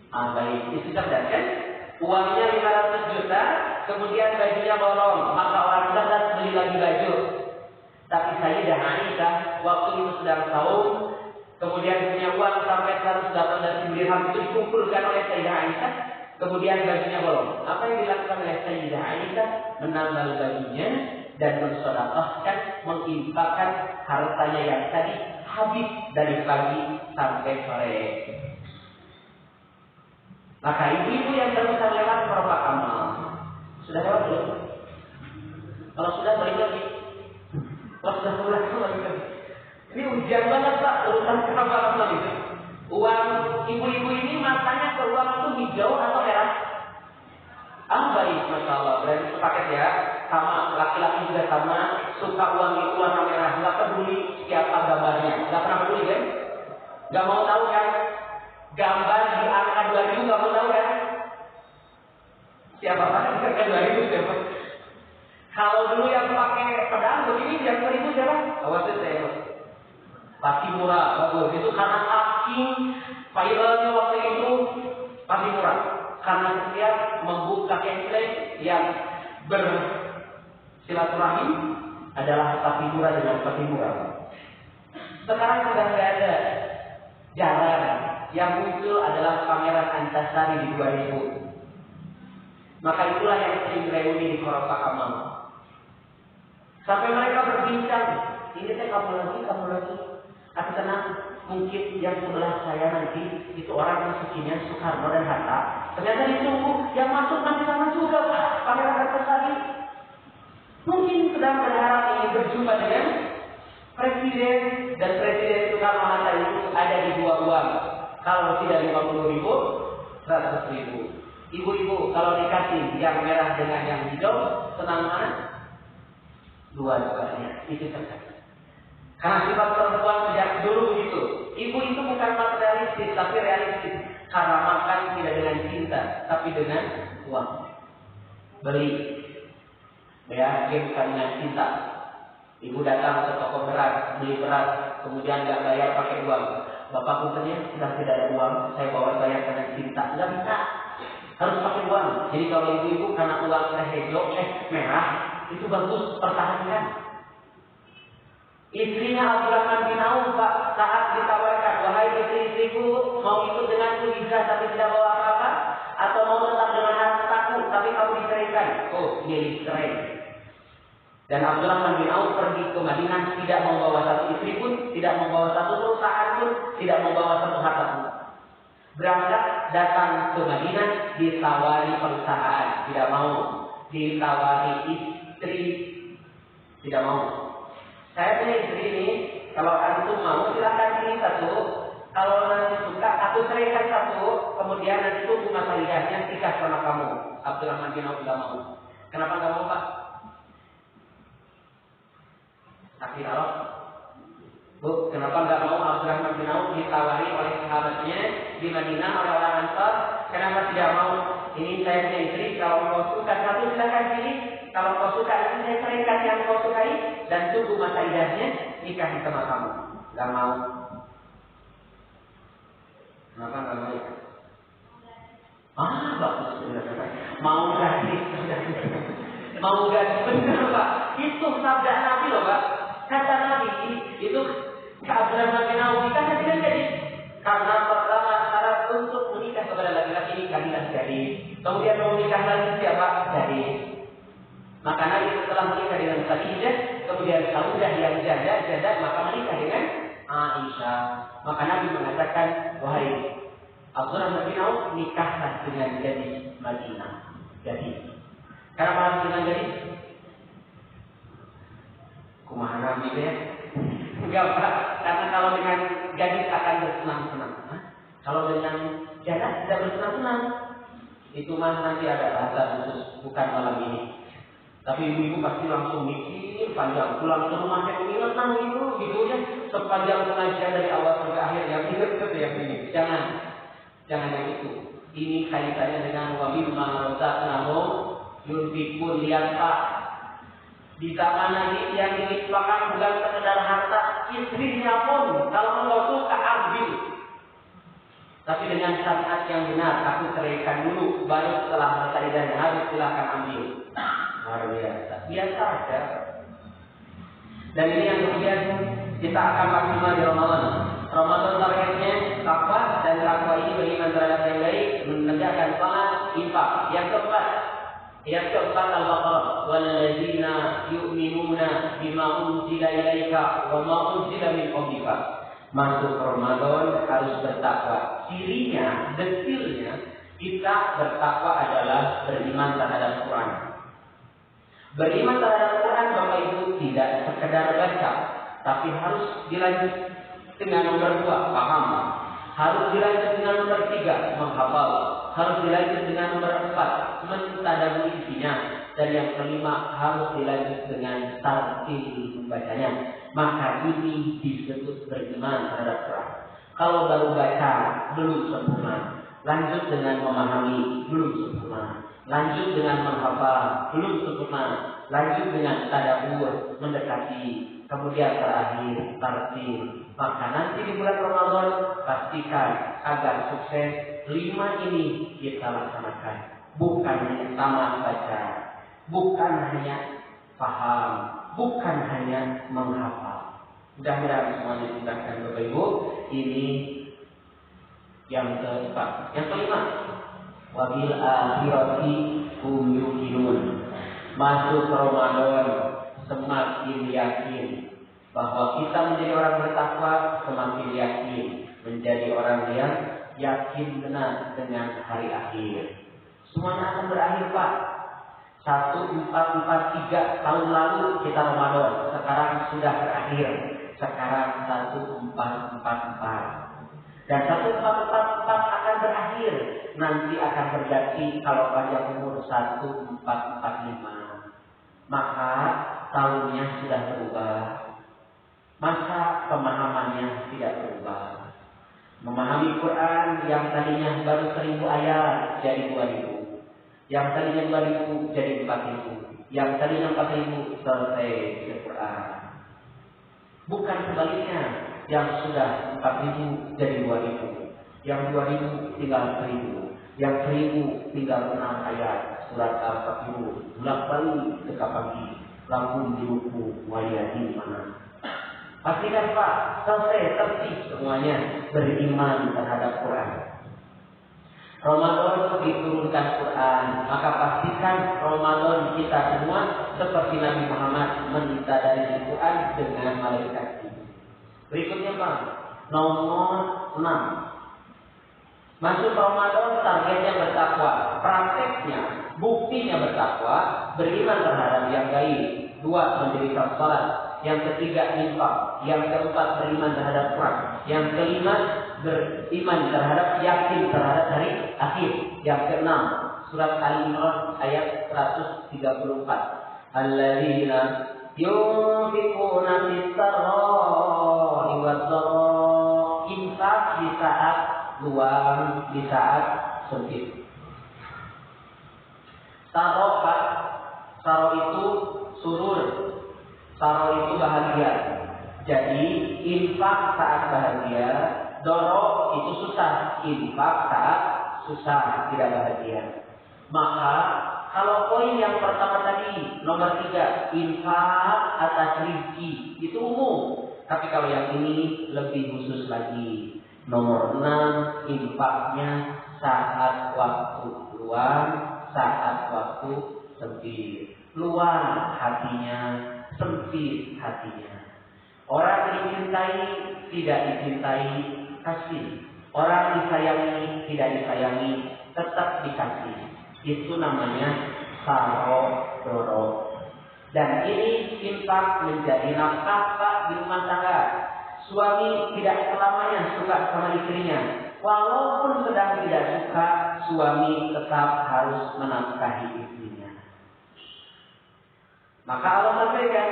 Baik, itu cerdas kan? Uangnya 500 juta, kemudian bajunya bolong, maka orang cerdas beli lagi baju. Tapi Sayyidah Aisyah waktu itu sedang saum, kemudian punya uang sampai 118 dirham itu dikumpulkan oleh Sayyidah Aisyah, kemudian bajunya bolong. Apa yang dilakukan oleh Sayyidah Aisyah? Menambal bajunya dan mensedekahkan, menginfakkan hartanya yang tadi habis dari pagi sampai sore. Maka ibu-ibu yang barusan lewat merupakan amal. Sudah lewat belum? Kalau sudah balik lagi. Kalau sudah pulang balik lagi. Ini ujian banget Pak, urusan kenapa lagi. Uang ibu-ibu ini matanya ke uang itu hijau atau merah? Baik, Masya Allah. Berarti sepaket ya. Sama, laki-laki juga sama. Suka uang itu warna merah. Nggak peduli siapa gambarnya. Nggak pernah peduli kan? Nggak mau tahu kan? Gambar di angka 2000 nggak mau tahu kan? Siapa kan? Angka 2000 siapa? Kalau dulu yang pakai pedang begini yang 1000 siapa? Awas saya. Pasti murah, bagus. Itu karena saking viralnya waktu itu pasti murah. Karena setiap membuka template yang bersilaturahim adalah pasti murah dengan pasti murah. Sekarang sudah tidak ada, jarang. Yang muncul adalah pameran Antasari di 2000. Maka itulah yang sering reuni di Koropa Amal. Sampai mereka berbincang, ini teh kamu lagi. Tapi tenang, mungkin yang sebelah saya nanti itu orang rezekinya Soekarno dan Hatta. Ternyata ditunggu yang masuk nanti sama juga Pak, pameran Antasari. Mungkin sedang berharap ingin berjumpa dengan presiden, dan presiden Soekarno Hatta itu ada di dua uang. Kalau tidak 50.000, 100.000. Ibu-ibu kalau dikasih yang merah dengan yang hijau, senang mana? Dua-duanya. Itu terjadi. Karena sifat perempuan sejak dulu begitu. Ibu itu bukan materialistis, tapi realistis. Karena makan tidak dengan cinta, tapi dengan uang. Beli, ya, bukan dengan cinta. Ibu datang ke toko beras, beli beras, kemudian nggak bayar pakai uang. Bapak puntennya sudah tidak ada uang, saya bawa bayar dengan cinta. Nggak bisa, harus pakai uang. Jadi kalau ibu-ibu karena uang hijau, merah, itu bagus, pertahankan. Istrinya Abdurrahman bin Auf Pak, saat ditawarkan, wahai istri-istriku, mau ikut denganku hijrah tapi tidak bawa apa-apa, atau mau tetap dengan hartaku tapi kamu diceraikan. Oh, milih cerai. Dan Abdurrahman bin Auf pergi ke Madinah tidak membawa satu istri pun, tidak membawa satu perusahaan pun, tidak membawa satu harta pun. Berangkat datang ke Madinah ditawari perusahaan, tidak mau. Ditawari istri, tidak mau. Saya punya istri ini, kalau antum mau silakan pilih satu. Kalau nanti suka, aku ceraikan satu. Kemudian nanti tunggu masa idahnya nikah sama kamu. Abdurrahman bin Auf tidak mau. Kenapa nggak mau, Pak? Tapi kalau Bu, kenapa nggak mau Abdurrahman bin Auf ditawari oleh sahabatnya di Madinah oleh orang Ansar? Kenapa tidak mau? Ini saya punya istri, kalau kau suka satu silakan pilih. Kalau kau suka nanti saya ceraikan yang kau sukai dan tunggu masa idahnya nikah sama kamu. Nggak mau. Kenapa nggak mau? Bagus. Mau gratis. Mau gratis benar, Pak. Itu sabda Nabi loh, Pak. Kata Nabi itu Abdurrahman bin Auf nikah tidak jadi. Karena pertama syarat untuk menikah kepada laki-laki ini kalian jadi. Kemudian mau nikah lagi siapa? Jadi. Maka Nabi setelah menikah dengan Khadijah, kemudian Saudah yang janda, maka menikah dengan Aisyah. Maka Nabi mengatakan, wahai Abdurrahman bin Auf, nikahlah dengan gadis Madinah. Jadi, kenapa harus dengan gadis? Kumaha Nabi ya? Enggak, Pak. Karena kalau dengan gadis akan bersenang-senang. Kalau dengan janda tidak bersenang-senang. Itu mah nanti ada bahasa khusus, bukan malam ini. Tapi ibu-ibu pasti langsung mikir panjang, pulang ke rumah yang tenang gitu ya. Sepanjang pengajian dari awal sampai akhir yang ini. Jangan yang itu. Ini kaitannya dengan wa mimma razaqnahum yunfiqun. Lihat, Pak, di zaman Nabi yang diinfakkan bukan sekedar harta, istrinya pun kalau Allah suka ambil. Tapi dengan syariat yang benar, aku ceraikan dulu, baru setelah masa idahnya habis silakan ambil. Luar biasa aja. Dan ini yang kemudian kita akan maksimal di Ramadan. Ramadan targetnya takwa, dan takwa ini beriman terhadap yang baik, menegakkan salat, infak. Yang keempat Al-Baqarah, walladzina yu'minuna bima unzila ilaika wa ma unzila min qablika. Masuk Ramadan harus bertakwa. Cirinya, detilnya, kita bertakwa adalah beriman terhadap Quran. Beriman terhadap Quran Bapak Ibu tidak sekedar baca, tapi harus dilanjut dengan nomor 2, paham. Harus dilanjut dengan nomor 3, menghafal. Harus dilanjut dengan nomor 4, mentadabburi isinya. Dan yang kelima harus dilanjut dengan tartil membacanya. Maka ini disebut beriman terhadap Quran. Kalau baru baca belum sempurna, lanjut dengan memahami belum sempurna, lanjut dengan menghafal belum sempurna, lanjut dengan tadabbur mendekati, kemudian terakhir tartil. Maka nanti di bulan Ramadan pastikan agar sukses 5 ini kita laksanakan. Bukan hanya tamat baca, bukan hanya paham, bukan hanya menghafal. Mudah-mudahan semuanya dimudahkan Bapak Ibu. Ini yang keempat. Yang kelima, wabil akhirati hum yuqinun. Masuk Ramadan semakin yakin bahwa kita menjadi orang bertakwa, semakin yakin menjadi orang yang yakin benar dengan hari akhir. Semuanya akan berakhir, Pak. 1443 tahun lalu kita Ramadan, sekarang sudah berakhir. Sekarang 1444. Dan 1444 akan berakhir. Nanti akan berganti kalau panjang umur 1445. Maka tahunnya sudah berubah. Masa pemahamannya tidak berubah. Memahami Quran yang tadinya baru 1000 ayat jadi 2000. Yang tadinya 2000 jadi 4000. Yang tadinya 4000 selesai Al-Quran. Bukan sebaliknya, yang sudah 4000 jadi 2000. Yang 2000 tinggal 1000. Yang 1000 tinggal 6 ayat surat Al-Fatihah. Bulak balik ke pagi. Langsung di buku wayati mana. Pastikan, Pak, selesai tertib semuanya beriman terhadap Quran. Ramadan diturunkan Quran, maka pastikan Ramadan kita semua seperti Nabi Muhammad meminta dari Al-Quran dengan malaikat ini. Berikutnya Pak, nomor 6. Masuk Ramadan targetnya bertakwa, prakteknya, buktinya bertakwa, beriman terhadap yang gaib, 2 mendirikan salat, yang ketiga infak, yang keempat beriman terhadap Quran, yang kelima beriman terhadap yakin terhadap hari akhir, yang keenam surat Al-Imran ayat 134. Alladzina yunfiquna fis-sarra'i wad-dharra'i, infak di saat luang, di saat sempit. Saro itu surur, saro itu bahagia. Jadi infak saat bahagia, doro itu susah, infak saat susah, tidak bahagia. Maka kalau poin yang pertama tadi, nomor 3, infak atas rezeki, itu umum. Tapi kalau yang ini lebih khusus lagi. Nomor 6, infaknya saat waktu luang, saat waktu sempit. Luang hatinya, sempit hatinya. Orang dicintai, tidak dicintai, kasih. Orang disayangi, tidak disayangi, tetap dikasih. Itu namanya saro-doro. Dan ini infak menjadi nafkah di rumah tangga. Suami tidak selamanya suka sama istrinya. Walaupun sedang tidak suka, suami tetap harus menafkahi istrinya. Maka Allah sampaikan,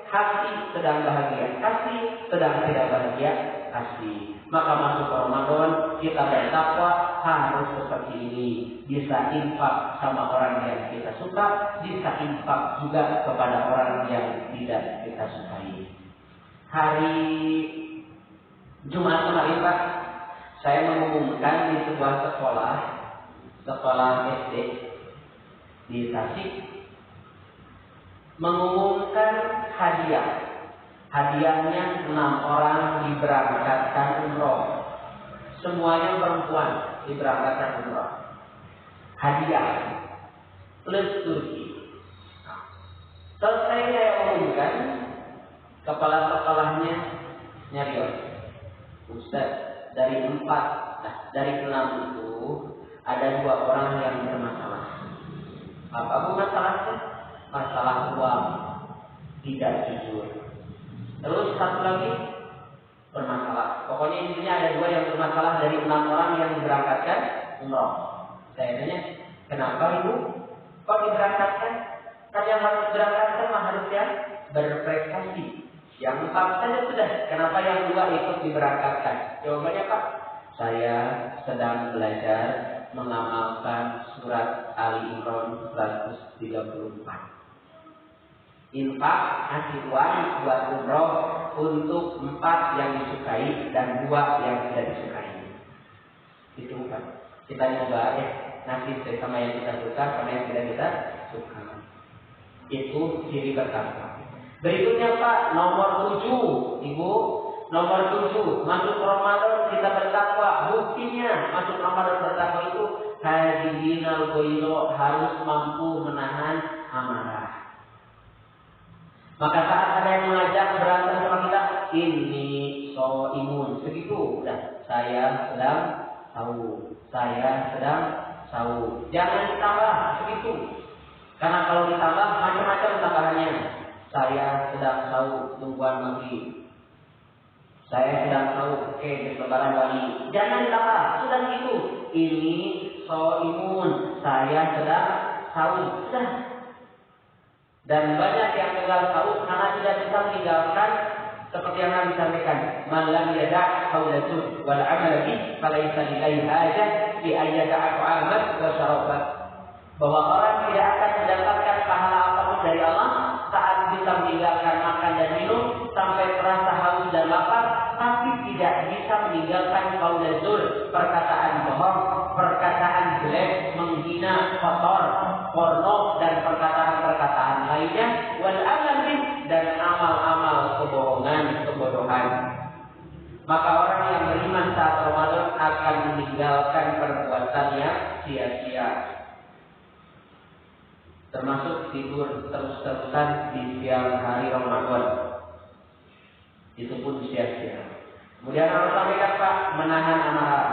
hati sedang bahagia, kasih sedang tidak bahagia, kasih. Maka masuk Ramadan, kita bertakwa harus seperti ini. Bisa infak sama orang yang kita suka, bisa infak juga kepada orang yang tidak kita sukai. Hari Jumat kemarin Pak, saya mengumumkan di sebuah sekolah SD di Tasik, mengumumkan hadiah. Hadiahnya 6 orang diberangkatkan umroh. Semuanya perempuan diberangkatkan umroh. Hadiah plus Turki. Selesai saya umumkan, kepala sekolahnya nyarios, Ustaz, dari 6 itu ada 2 orang yang bermasalah. Apa masalahnya? Masalah uang, tidak jujur. Terus satu lagi bermasalah. Pokoknya intinya ada 2 yang bermasalah dari 6 orang yang diberangkatkan umroh. Saya tanya, kenapa Ibu? Kok diberangkatkan? Kan yang harus diberangkatkan mah harus yang berprestasi. Yang 4 saja sudah. Kenapa yang 2 ikut diberangkatkan? Jawabannya Pak, saya sedang belajar mengamalkan surat Ali Imran 134. Infak kasih uang buat umroh untuk 4 yang disukai dan 2 yang tidak disukai. Itu Pak. Kita nyoba ya, nanti sama yang kita suka sama yang tidak kita suka. Itu ciri bertakwa. Berikutnya Pak, nomor 7, Ibu. Nomor 7, masuk Ramadan kita bertakwa. Buktinya masuk Ramadan bertakwa itu hadinal goiro, harus mampu menahan amarah. Maka saat ada yang mengajak berantem sama kita, ini so imun, segitu udah. Saya sedang sahur, saya sedang sahur. Jangan ditambah segitu, karena kalau ditambah macam-macam tambahannya. Saya sedang sahur, tungguan maghrib. Saya sedang sahur, lebaran lagi. Jangan ditambah, sudah gitu. Ini so imun, saya sedang sahur, sudah. Dan banyak yang tinggal tahu karena tidak bisa meninggalkan seperti yang Nabi sampaikan, man lam yada' qawlatul wal 'amal bi falaysa lillahi hajah fi ayyada'a ta'amat wa syarabat. Bahwa orang tidak akan mendapatkan pahala apapun dari Allah saat bisa meninggalkan makan dan minum sampai terasa haus dan lapar, tapi tidak bisa meninggalkan qawlatul, perkataan bohong, perkataan jelek, menghina, kotor, porno dan perkataan-perkataan lainnya, wal amal dan amal-amal kebohongan, kebodohan. Maka orang yang beriman saat Ramadan akan meninggalkan perbuatan yang sia-sia. Termasuk tidur terus-terusan di siang hari Ramadan, itu pun sia-sia. Kemudian Allah sampaikan Pak, menahan amarah.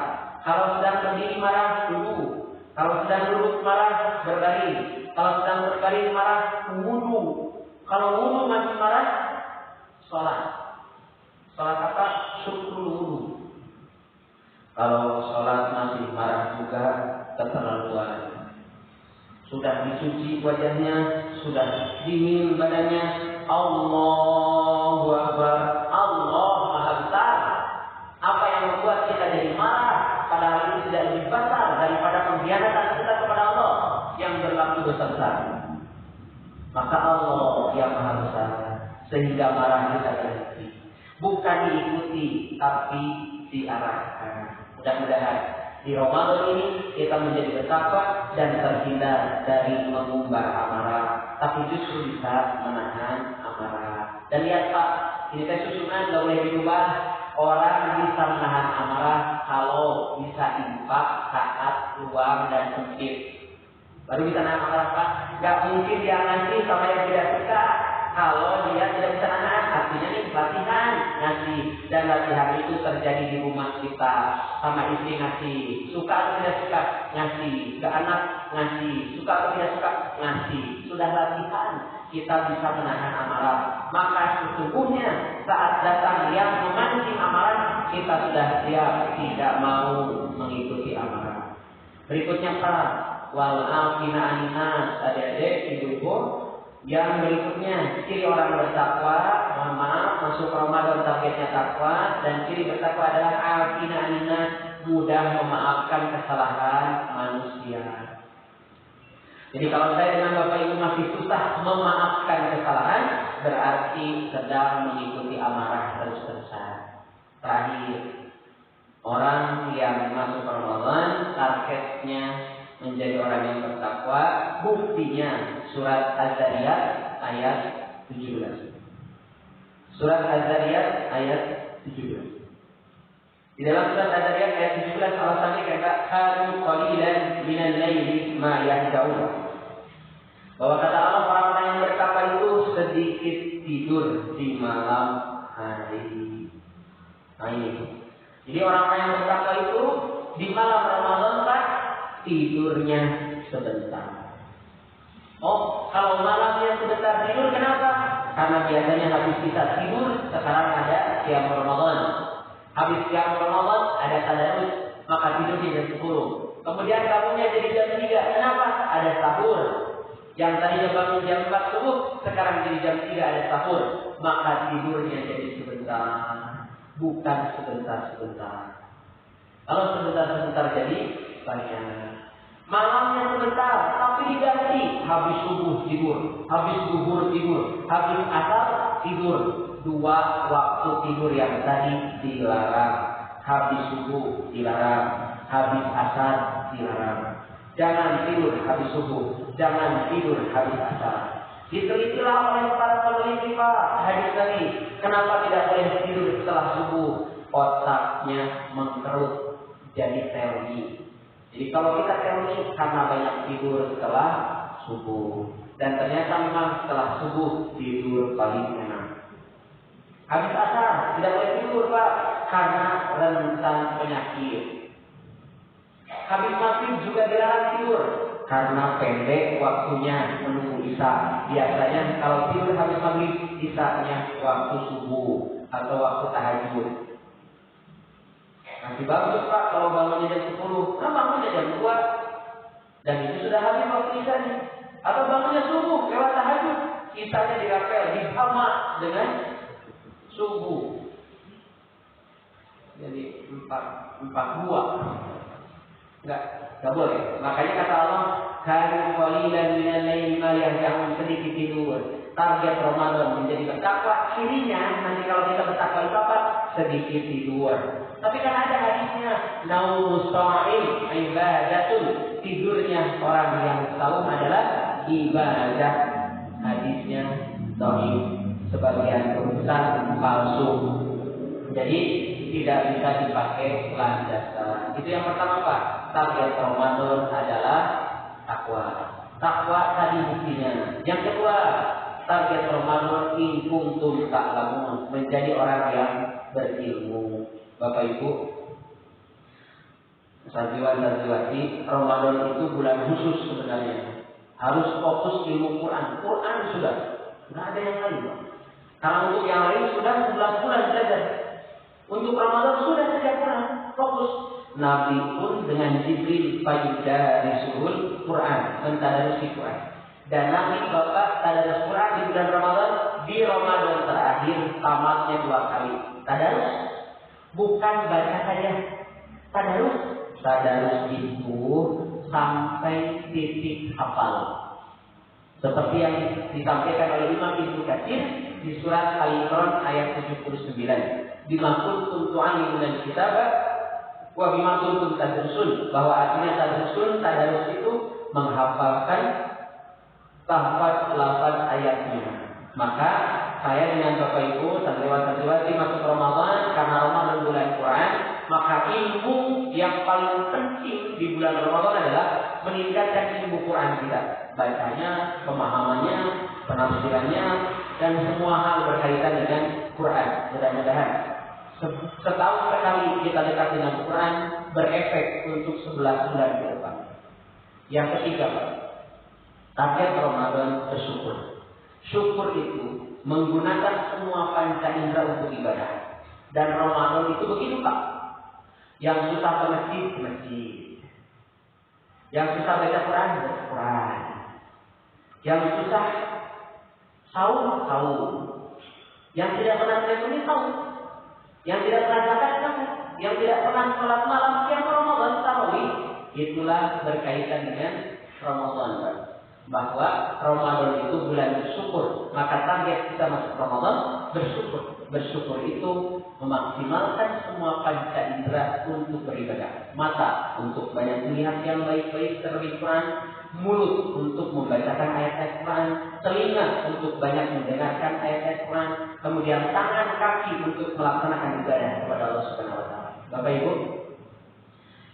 Kalau sedang berdiri marah, duduk. Kalau sedang duduk marah, berbaring. Kalau sedang berbaring marah, wudu. Kalau wudu masih marah, sholat. Sholat apa? Syukur wudu. Kalau sholat masih marah juga, keterlaluan. Sudah dicuci wajahnya, sudah dingin badannya. Allahu Akbar, Allah Maha Besar. Apa yang membuat kita jadi marah, padahal itu tidak lebih besar daripada pengkhianatan kita kepada Allah yang berlaku besar. Maka Allah yang Maha Besar, sehingga marah kita berhenti. Bukan diikuti, tapi diarahkan. Mudah-mudahan di Ramadan ini kita menjadi bertakwa dan terhindar dari mengumbar amarah, tapi justru bisa menahan amarah. Dan lihat Pak, ini susunan tidak boleh diubah. Orang bisa menahan amarah kalau bisa infak saat luang dan sempit. Baru bisa nahan amarah Pak. Gak mungkin dia ngasih sama yang tidak suka. Kalau dia tidak bisa nahan, artinya nih latihan ngasih. Dan latihan itu terjadi di rumah kita. Sama istri ngasih, suka atau tidak suka ngasih. Ke anak ngasih, suka atau tidak suka ngasih. Sudah latihan, kita bisa menahan amarah. Maka sesungguhnya saat datang yang memancing amarah, kita sudah siap tidak mau mengikuti amarah. Berikutnya Pak, wal afina anas, adik-adik ibu-ibu. Yang berikutnya, ciri orang bertakwa, mohon maaf, masuk Ramadan targetnya takwa, dan ciri bertakwa adalah afina anas, mudah memaafkan kesalahan manusia. Jadi kalau saya dengan Bapak Ibu masih susah memaafkan kesalahan, berarti sedang mengikuti amarah terus-terusan. Terakhir, orang yang masuk Ramadan targetnya menjadi orang yang bertakwa, buktinya surat Az-Zariyat ayat 17. Surat Az-Zariyat ayat 17. Di dalam surat Az-Zariyat ayat 17 Allah sampaikan kanu qalilan minal laili ma yahjaun. Bahwa kata Allah orang yang bertakwa itu sedikit tidur di malam hari. Nah ini. Jadi orang yang bertakwa itu di malam Ramadan Pak, tidurnya sebentar. Oh, kalau malamnya sebentar tidur kenapa? Karena biasanya habis kita tidur, sekarang ada siang Ramadan. Habis siang Ramadan ada tadarus, maka tidur di jam 10. Kemudian bangunnya jadi jam 3. Kenapa? Ada sahur. Yang tadinya bangun jam 4 subuh, sekarang jadi jam 3 ada sahur. Maka tidurnya jadi sebentar, bukan sebentar-sebentar. Kalau sebentar-sebentar jadi banyak. Malamnya sebentar, tapi diganti. Habis subuh tidur, habis zuhur tidur, habis asar tidur. 2 waktu tidur yang tadi dilarang. Habis subuh dilarang, habis asar dilarang. Jangan tidur habis subuh, jangan tidur habis asar. Ditelitilah oleh para peneliti Pak hadis tadi. Kenapa tidak boleh tidur setelah subuh? Otaknya mengkerut jadi teori. Jadi kalau kita teori karena banyak tidur setelah subuh. Dan ternyata memang setelah subuh tidur paling enak. Habis asar tidak boleh tidur Pak, karena rentan penyakit. Habis maghrib juga dilarang tidur, karena pendek waktunya menunggu isya. Biasanya kalau tidur habis maghrib, isyanya waktu subuh atau waktu tahajud. Masih bagus Pak kalau bangunnya jam 10, nah bangunnya jam 2. Dan itu sudah habis waktu isyanya. Atau bangunnya subuh lewat tahajud, isyanya dirapel, dihama dengan subuh. Jadi 4-2. Enggak boleh. Makanya kata Allah, kanu qalilan minal laili ma yahjaun, sedikit tidur. Target Ramadan menjadi bertakwa. Cirinya nanti kalau kita bertakwa itu apa? Sedikit tidur. Tapi kan ada hadisnya, naumus sha'im ibadatun. Tidurnya orang yang saum adalah ibadah. Hadisnya dhaif, sebagian urusan palsu. Jadi tidak bisa dipakai landasan. Itu yang pertama Pak. Target Ramadan adalah isinya. Yang kedua, target Ramadan in kuntum ta'lamun, menjadi orang yang berilmu. Bapak Ibu, santriwan-santriwati, Ramadan itu bulan khusus sebenarnya. Harus fokus ilmu Quran. Quran sudah, nggak ada yang lain. Karena untuk yang lain sudah 11 bulan belajar. Untuk Ramadan sudah sejak bulan fokus. Nabi pun dengan Jibril fayudarisuhul Quran, mentadarusi Quran. Dan Nabi Bapak tadarus Quran di bulan Ramadan, di Ramadan terakhir tamatnya 2 kali. Tadarus bukan baca saja. Tadarus itu sampai titik hafal. Seperti yang disampaikan oleh Imam Ibnu Katsir di surat Al-Imran ayat 79. Bima kuntum tu'allimuna al-kitaba wa bima kuntum tadrusun, bahwa artinya tadarus itu menghafalkan lafaz ayatnya. Maka saya dengan Bapak Ibu santriwan-santriwati masuk Ramadan, karena Ramadan bulan Quran, maka ilmu yang paling penting di bulan Ramadan adalah meningkatkan ilmu Quran kita. Bacanya, pemahamannya, penafsirannya, dan semua hal berkaitan dengan Quran. Mudah-mudahan setahun sekali kita dekat dengan Quran, berefek untuk 11 bulan ke depan. Yang ketiga, target Ramadan bersyukur. Syukur itu menggunakan semua panca indera untuk ibadah. Dan Ramadan itu begitu Pak. Yang susah ke masjid. Yang susah baca Quran, baca Quran. Yang susah sahur. Yang tidak pernah telefoni sahur. Yang tidak pernah zakat, yang tidak pernah sholat malam siang Ramadan tarawih, itulah berkaitan dengan Ramadan, Pak. Bahwa Ramadan itu bulan bersyukur, maka target kita masuk Ramadan bersyukur. Bersyukur itu memaksimalkan semua panca indera untuk beribadah. Mata untuk banyak melihat yang baik-baik terlebih Quran, mulut untuk membacakan ayat-ayat Quran, telinga untuk banyak mendengarkan ayat-ayat Quran, kemudian tangan kaki untuk melaksanakan ibadah kepada Allah Subhanahu wa taala. Bapak Ibu,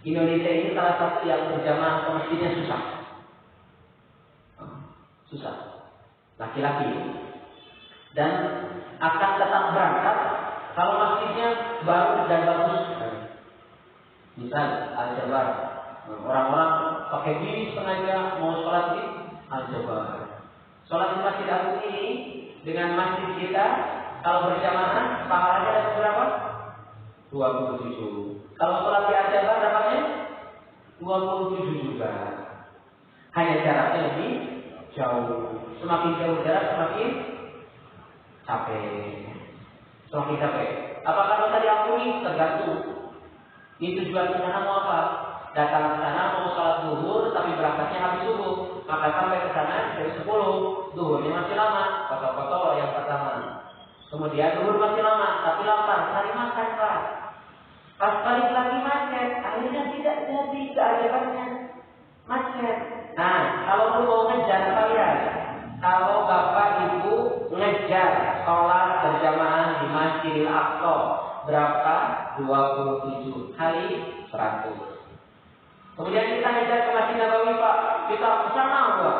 Indonesia ini salah satu yang berjamaah ke masjidnya susah. Laki-laki. Dan akan tetap berangkat kalau masjidnya baru dan bagus. Misal Al-Jabar, orang-orang pakai diri sengaja mau sholat di Al-Jabar. Sholat di Masjid Agung ini dengan masjid kita kalau berjamaah pahalanya ada berapa? 27. Kalau sholat di Al-Jabar dapatnya 27 juga. Hanya jaraknya lebih jauh. Semakin jauh jarak semakin capek. Apakah bisa diampuni? Tergantung. Ini tujuan ke sana mau apa? Datang ke sana mau sholat zuhur tapi berangkatnya habis subuh. Maka sampai ke sana dari 10. Zuhurnya masih lama. Foto-foto yang pertama. Kemudian zuhur masih lama tapi lapar, cari makan Pak. Pas balik lagi macet, akhirnya tidak jadi keajabannya macet. Nah, kalau perlu mau ngejar kalian, kalau Bapak Ibu ngejar sholat berjamaah di Masjidil Aqsa berapa? 27 kali 100. Kemudian kita ngejar ke Masjid Nabawi Pak, kita kesana Pak.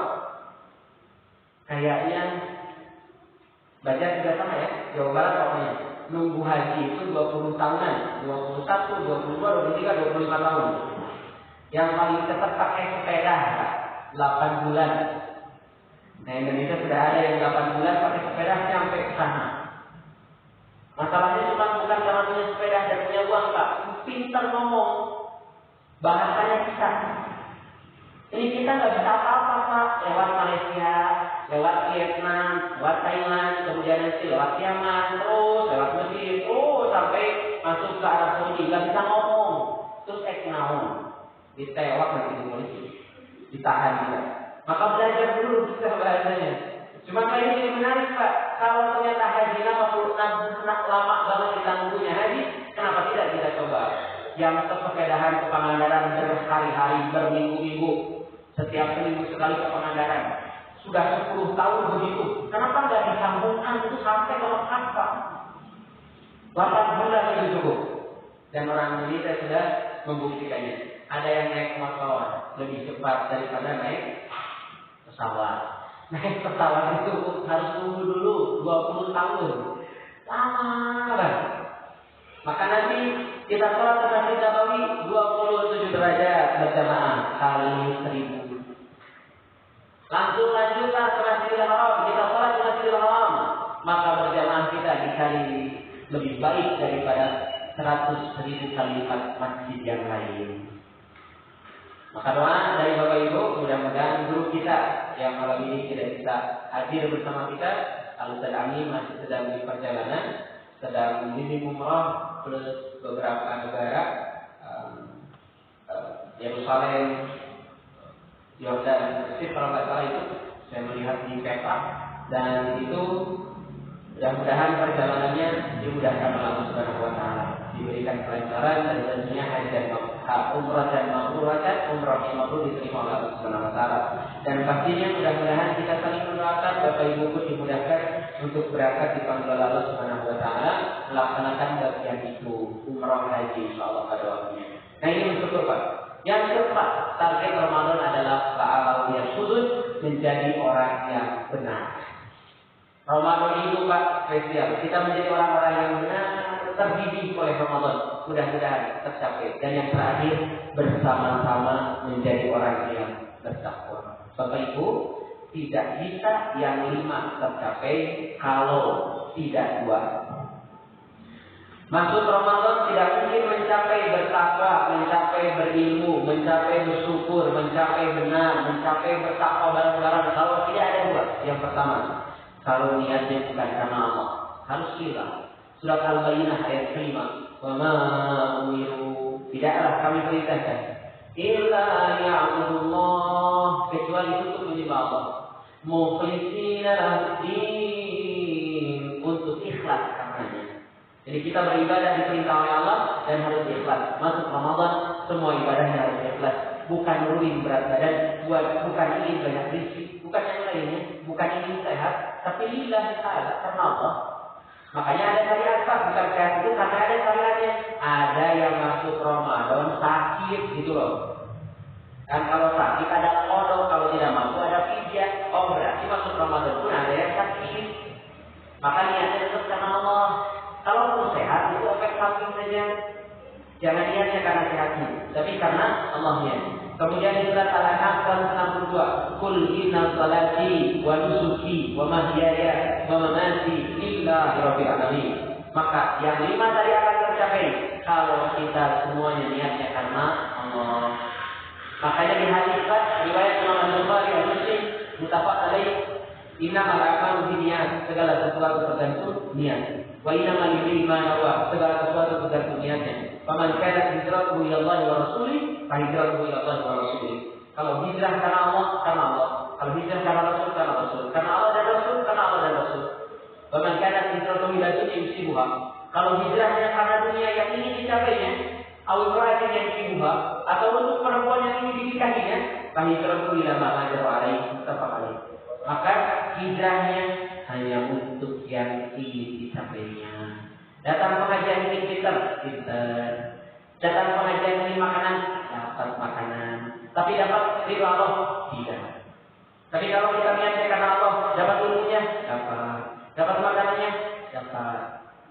Kayaknya budget juga sama ya, Jawa Barat pokoknya. Nunggu haji itu 20 tahunan, 21, 22, 23, 25 tahun. Yang paling cepat pakai sepeda, 8 bulan. Nah, Indonesia sudah ada yang 8 bulan pakai sepeda sampai ke sana. Masalahnya cuma bukan karena punya sepeda dan punya uang, Pak. Pintar ngomong, bahasanya bisa. Ini kita nggak bisa apa-apa, Pak. Lewat Malaysia, lewat Vietnam, lewat Thailand, kemudian nanti lewat Yaman, terus lewat Mesir, terus sampai masuk ke Arab Saudi, nggak bisa ngomong. Terus naon, ditewak nanti di polisi, ditahan juga. Maka belajar dulu kita bahasanya. Cuma kayak ini menarik Pak. Kalau ternyata haji lama banget kita nunggunya haji, kenapa tidak kita coba? Yang sepedahan ke Pangandaran berhari-hari, berminggu-minggu, setiap seminggu sekali ke Pangandaran. Sudah 10 tahun begitu. Kenapa nggak disambungkan itu sampai ke Mekah Pak? 8 bulan itu cukup. Dan orang Indonesia sudah membuktikannya. Ada yang naik motor lebih cepat daripada naik pesawat. Naik pesawat itu harus tunggu dulu 20 tahun. Lama banget. Maka nanti kita sholat ke Masjid Nabawi 27 derajat berjamaah kali 1000. Langsung lanjutkan ke Masjidil Haram, kita sholat ke Masjidil Haram, maka berjamaah kita dikali lebih baik daripada 100.000 kali masjid yang lain. Maka doa dari Bapak Ibu, mudah-mudahan guru kita yang malam ini tidak bisa hadir bersama kita, Al-Ustaz Ami masih sedang di perjalanan, sedang mengirim umrah plus beberapa negara, Yerusalem, Yordan, Mesir kalau nggak salah itu saya melihat di peta, dan itu mudah-mudahan perjalanannya dimudahkan oleh Allah Subhanahu Wa Taala, diberikan kelancaran dan tentunya haji dan umrah dan umrah yang mabrur diterima oleh Allah Subhanahu Wa Taala. Dan pastinya mudah-mudahan kita saling mendoakan Bapak Ibu pun dimudahkan untuk berangkat dipanggil oleh Allah Subhanahu Wa Taala melaksanakan bagian itu umrah haji insyaallah pada waktunya. Nah ini bersyukur Pak. Yang keempat, target Ramadan adalah ba'al yasudud, menjadi orang yang benar. Ramadan itu Pak spesial. Kita menjadi orang-orang yang benar, terdidik oleh Ramadan. Mudah-mudahan tercapai. Dan yang terakhir, bersama-sama menjadi orang yang bertakwa. Bapak Ibu, tidak bisa yang 5 tercapai kalau tidak 2. Maksud Ramadan tidak mungkin mencapai bertakwa, mencapai berilmu, mencapai bersyukur, mencapai benar, mencapai bertakwa bareng-bareng kalau tidak ada 2. Yang pertama, kalau niatnya bukan karena Allah, harus hilang. Surat Al-Bayyinah ayat 5. Wa ma umiru, tidaklah kami perintahkan illa liya'budullah, kecuali untuk menyembah Allah. Mukhlishina lahu-din, untuk ikhlas karenanya. Jadi kita beribadah diperintah oleh Allah dan harus ikhlas. Masuk Ramadan semua ibadahnya harus ikhlas. Bukan ruin berat badan, bukan ingin banyak rezeki, bukan yang lainnya, bukan ingin sehat, tapi lillah ta'ala, karena Allah. Makanya ada syariat Pak, bukan sehat itu karena ada syariatnya. Ada yang masuk Ramadan sakit gitu loh. Kan kalau sakit ada kodok, kalau tidak mampu ada fidyah. Oh berarti masuk Ramadan pun ada yang sakit. Maka niatnya tetap karena Allah. Kalau sehat itu efek samping saja. Jangan niatnya karena sehatnya, tapi karena Allahnya. Kemudian di surat Al-An'am 62, Qul inna salati wa nusuki wa mahyaya wa mamati lillahi rabbil alamin. Maka yang 5 tadi akan tercapai kalau kita semuanya niatnya karena Allah. Makanya di hadis riwayat Imam Bukhari dan Muslim muttafaq alaih, innamal a'malu binniyat, segala sesuatu tergantung niat. Wa innamal likulli ma nawa, segala sesuatu tergantung niatnya. Faman kana hijratuhu ila Allah wa rasulih, fa hijratuhu ila Allah wa rasulih. Kalau hijrah karena Allah, karena Allah. Kalau hijrah karena Rasul, karena Rasul. Karena Allah dan Rasul, karena Allah dan Rasul. Faman kana hijratuhu ila dunya yusibuha. Kalau hijrahnya karena dunia yang ingin dicapainya, atau imra'atin yang yusibuha, atau untuk perempuan yang ingin dinikahinya, fa hijratuhu ila ma hajara alaihi, muttafaq alaih. Maka hijrahnya hanya untuk yang ingin dicapainya. Datang pengajian ingin pintar. Datang pengajian ingin makanan, dapat makanan. Tapi dapat ridho Allah? Tidak. Tapi kalau kita niatnya karena Allah, dapat ilmunya? Dapat. Dapat makanannya? Dapat.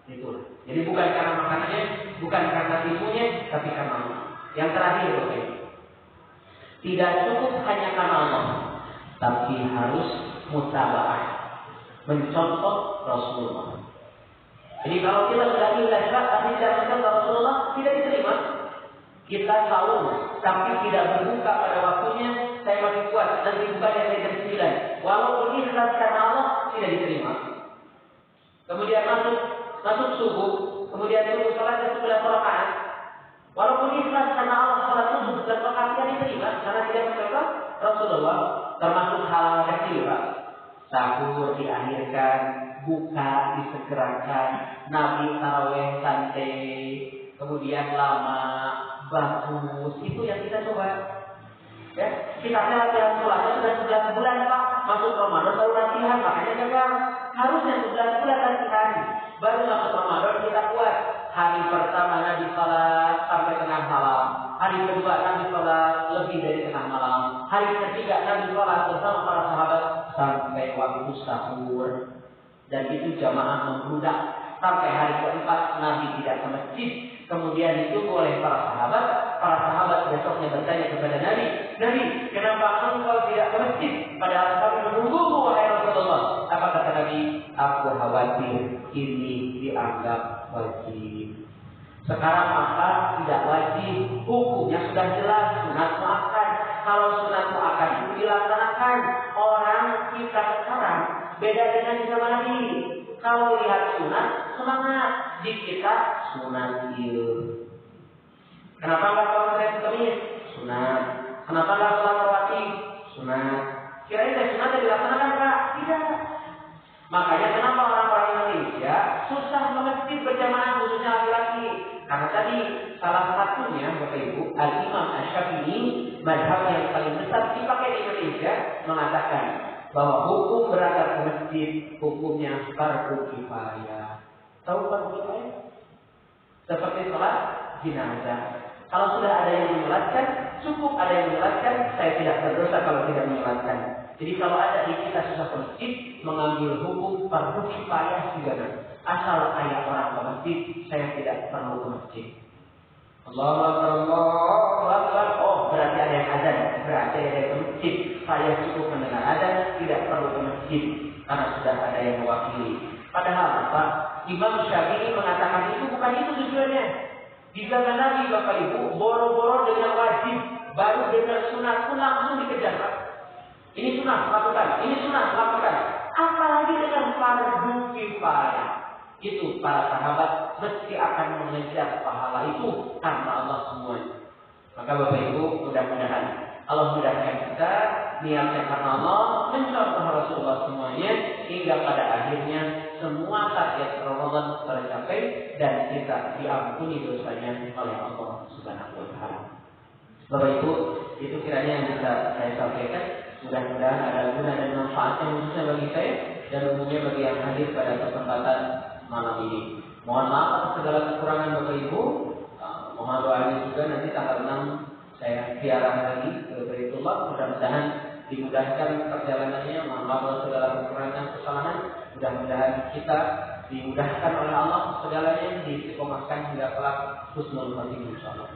Itu. Jadi bukan karena makanannya, bukan karena ilmunya, tapi karena Allah. Yang terakhir, oke. Tidak cukup hanya karena Allah, tapi harus mutaba'ah, mencontoh Rasulullah. Jadi kalau kita sudah ikhlas tapi tidak mencontoh Rasulullah, tidak diterima. Kita saum tapi tidak berbuka pada waktunya, saya masih kuat, nanti bukanya saya jam 9. Walaupun ikhlas karena Allah, tidak diterima. Kemudian masuk subuh, kemudian subuh salatnya 11 rakaat. Walaupun ikhlas karena Allah, salat subuh 11 rakaat tidak diterima karena tidak mencontoh Rasulullah. Termasuk hal kecil Pak. Sahur diakhirkan, buka disegerakan, Nabi tarawih santai, kemudian lama, bagus, itu yang kita coba. Ya, kita latihan sholatnya sudah 11 bulan Pak, masuk Ramadan baru latihan, makanya gagal. Harusnya 11 bulan latihan, baru masuk Ramadan kita kuat. Hari pertama Nabi sholat sampai tengah malam, hari kedua Nabi sholat lebih dari tengah malam, hari ketiga Nabi sholat bersama para sahabat sampai waktu sahur. Dan itu jamaah membludak sampai hari keempat Nabi tidak ke masjid. Kemudian ditunggu oleh para sahabat. Para sahabat besoknya bertanya kepada Nabi, Nabi, kenapa engkau tidak ke masjid? Padahal kami menunggumu wahai Rasulullah. Apa kata Nabi? Aku khawatir ini dianggap wajib. Sekarang maka tidak wajib, hukumnya sudah jelas, sunat muakkad. Kalau sunat muakkad itu dilaksanakan, orang kita sekarang beda dengan di zaman Nabi. Kalau lihat sunat, semangat. Di kita sunat il. Kenapa enggak sholat Kamis? Sunat. Kenapa enggak sholat rawatib? Sunat. Kira-kira sunat yang dilaksanakan Pak? Tidak. Makanya kenapa orang-orang Indonesia susah ke masjid berjamaah khususnya laki-laki? Karena tadi salah satunya Bapak Ibu, Al-Imam Asy-Syafi'i, mazhab yang paling besar dipakai di Indonesia, mengatakan bahwa hukum berangkat ke masjid hukumnya fardu kifayah. Tahu fardu kifayah? Seperti sholat jenazah. Kalau sudah ada yang menyolatkan, cukup ada yang menyolatkan, saya tidak berdosa kalau tidak menyolatkan. Jadi kalau ada di kita susah ke masjid, mengambil hukum fardu kifayah juga. Asal ayat orang ke masjid, saya tidak perlu ke masjid. Allahu Akbar, Allahu Akbar. Oh, berarti ada yang azan, berarti ada yang ke masjid. Saya cukup mendengar azan, tidak perlu ke masjid karena sudah ada yang mewakili. Padahal apa? Imam Syafi'i mengatakan itu bukan itu tujuannya. Di zaman Nabi Bapak Ibu, boro-boro dengan wajib, baru dengan sunat pun langsung dikejar. Ini sunat lakukan, ini sunat lakukan. Apalagi dengan fardu kifayah. Itu para sahabat mesti akan mengejar pahala itu karena Allah semuanya. Maka Bapak Ibu, mudah-mudahan Allah mudahkan kita niatnya karena Allah, mencontoh Rasulullah semuanya, hingga pada akhirnya semua target Ramadan tercapai dan kita diampuni dosanya oleh Allah Subhanahu wa taala. Bapak Ibu, itu kiranya yang bisa saya sampaikan. Mudah-mudahan ada guna dan manfaatnya khususnya bagi saya dan umumnya bagi yang hadir pada kesempatan malam ini. Mohon maaf atas segala kekurangan Bapak Ibu. Mohon doanya juga nanti tanggal 6 saya ziarah lagi ke Baitullah. Mudah-mudahan dimudahkan perjalanannya. Mohon maaf atas segala kekurangan kesalahan. Mudah-mudahan kita dimudahkan oleh Allah segalanya, diistiqomahkan hingga kelak husnul khotimah insyaallah.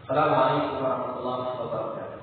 Assalamualaikum warahmatullahi wabarakatuh.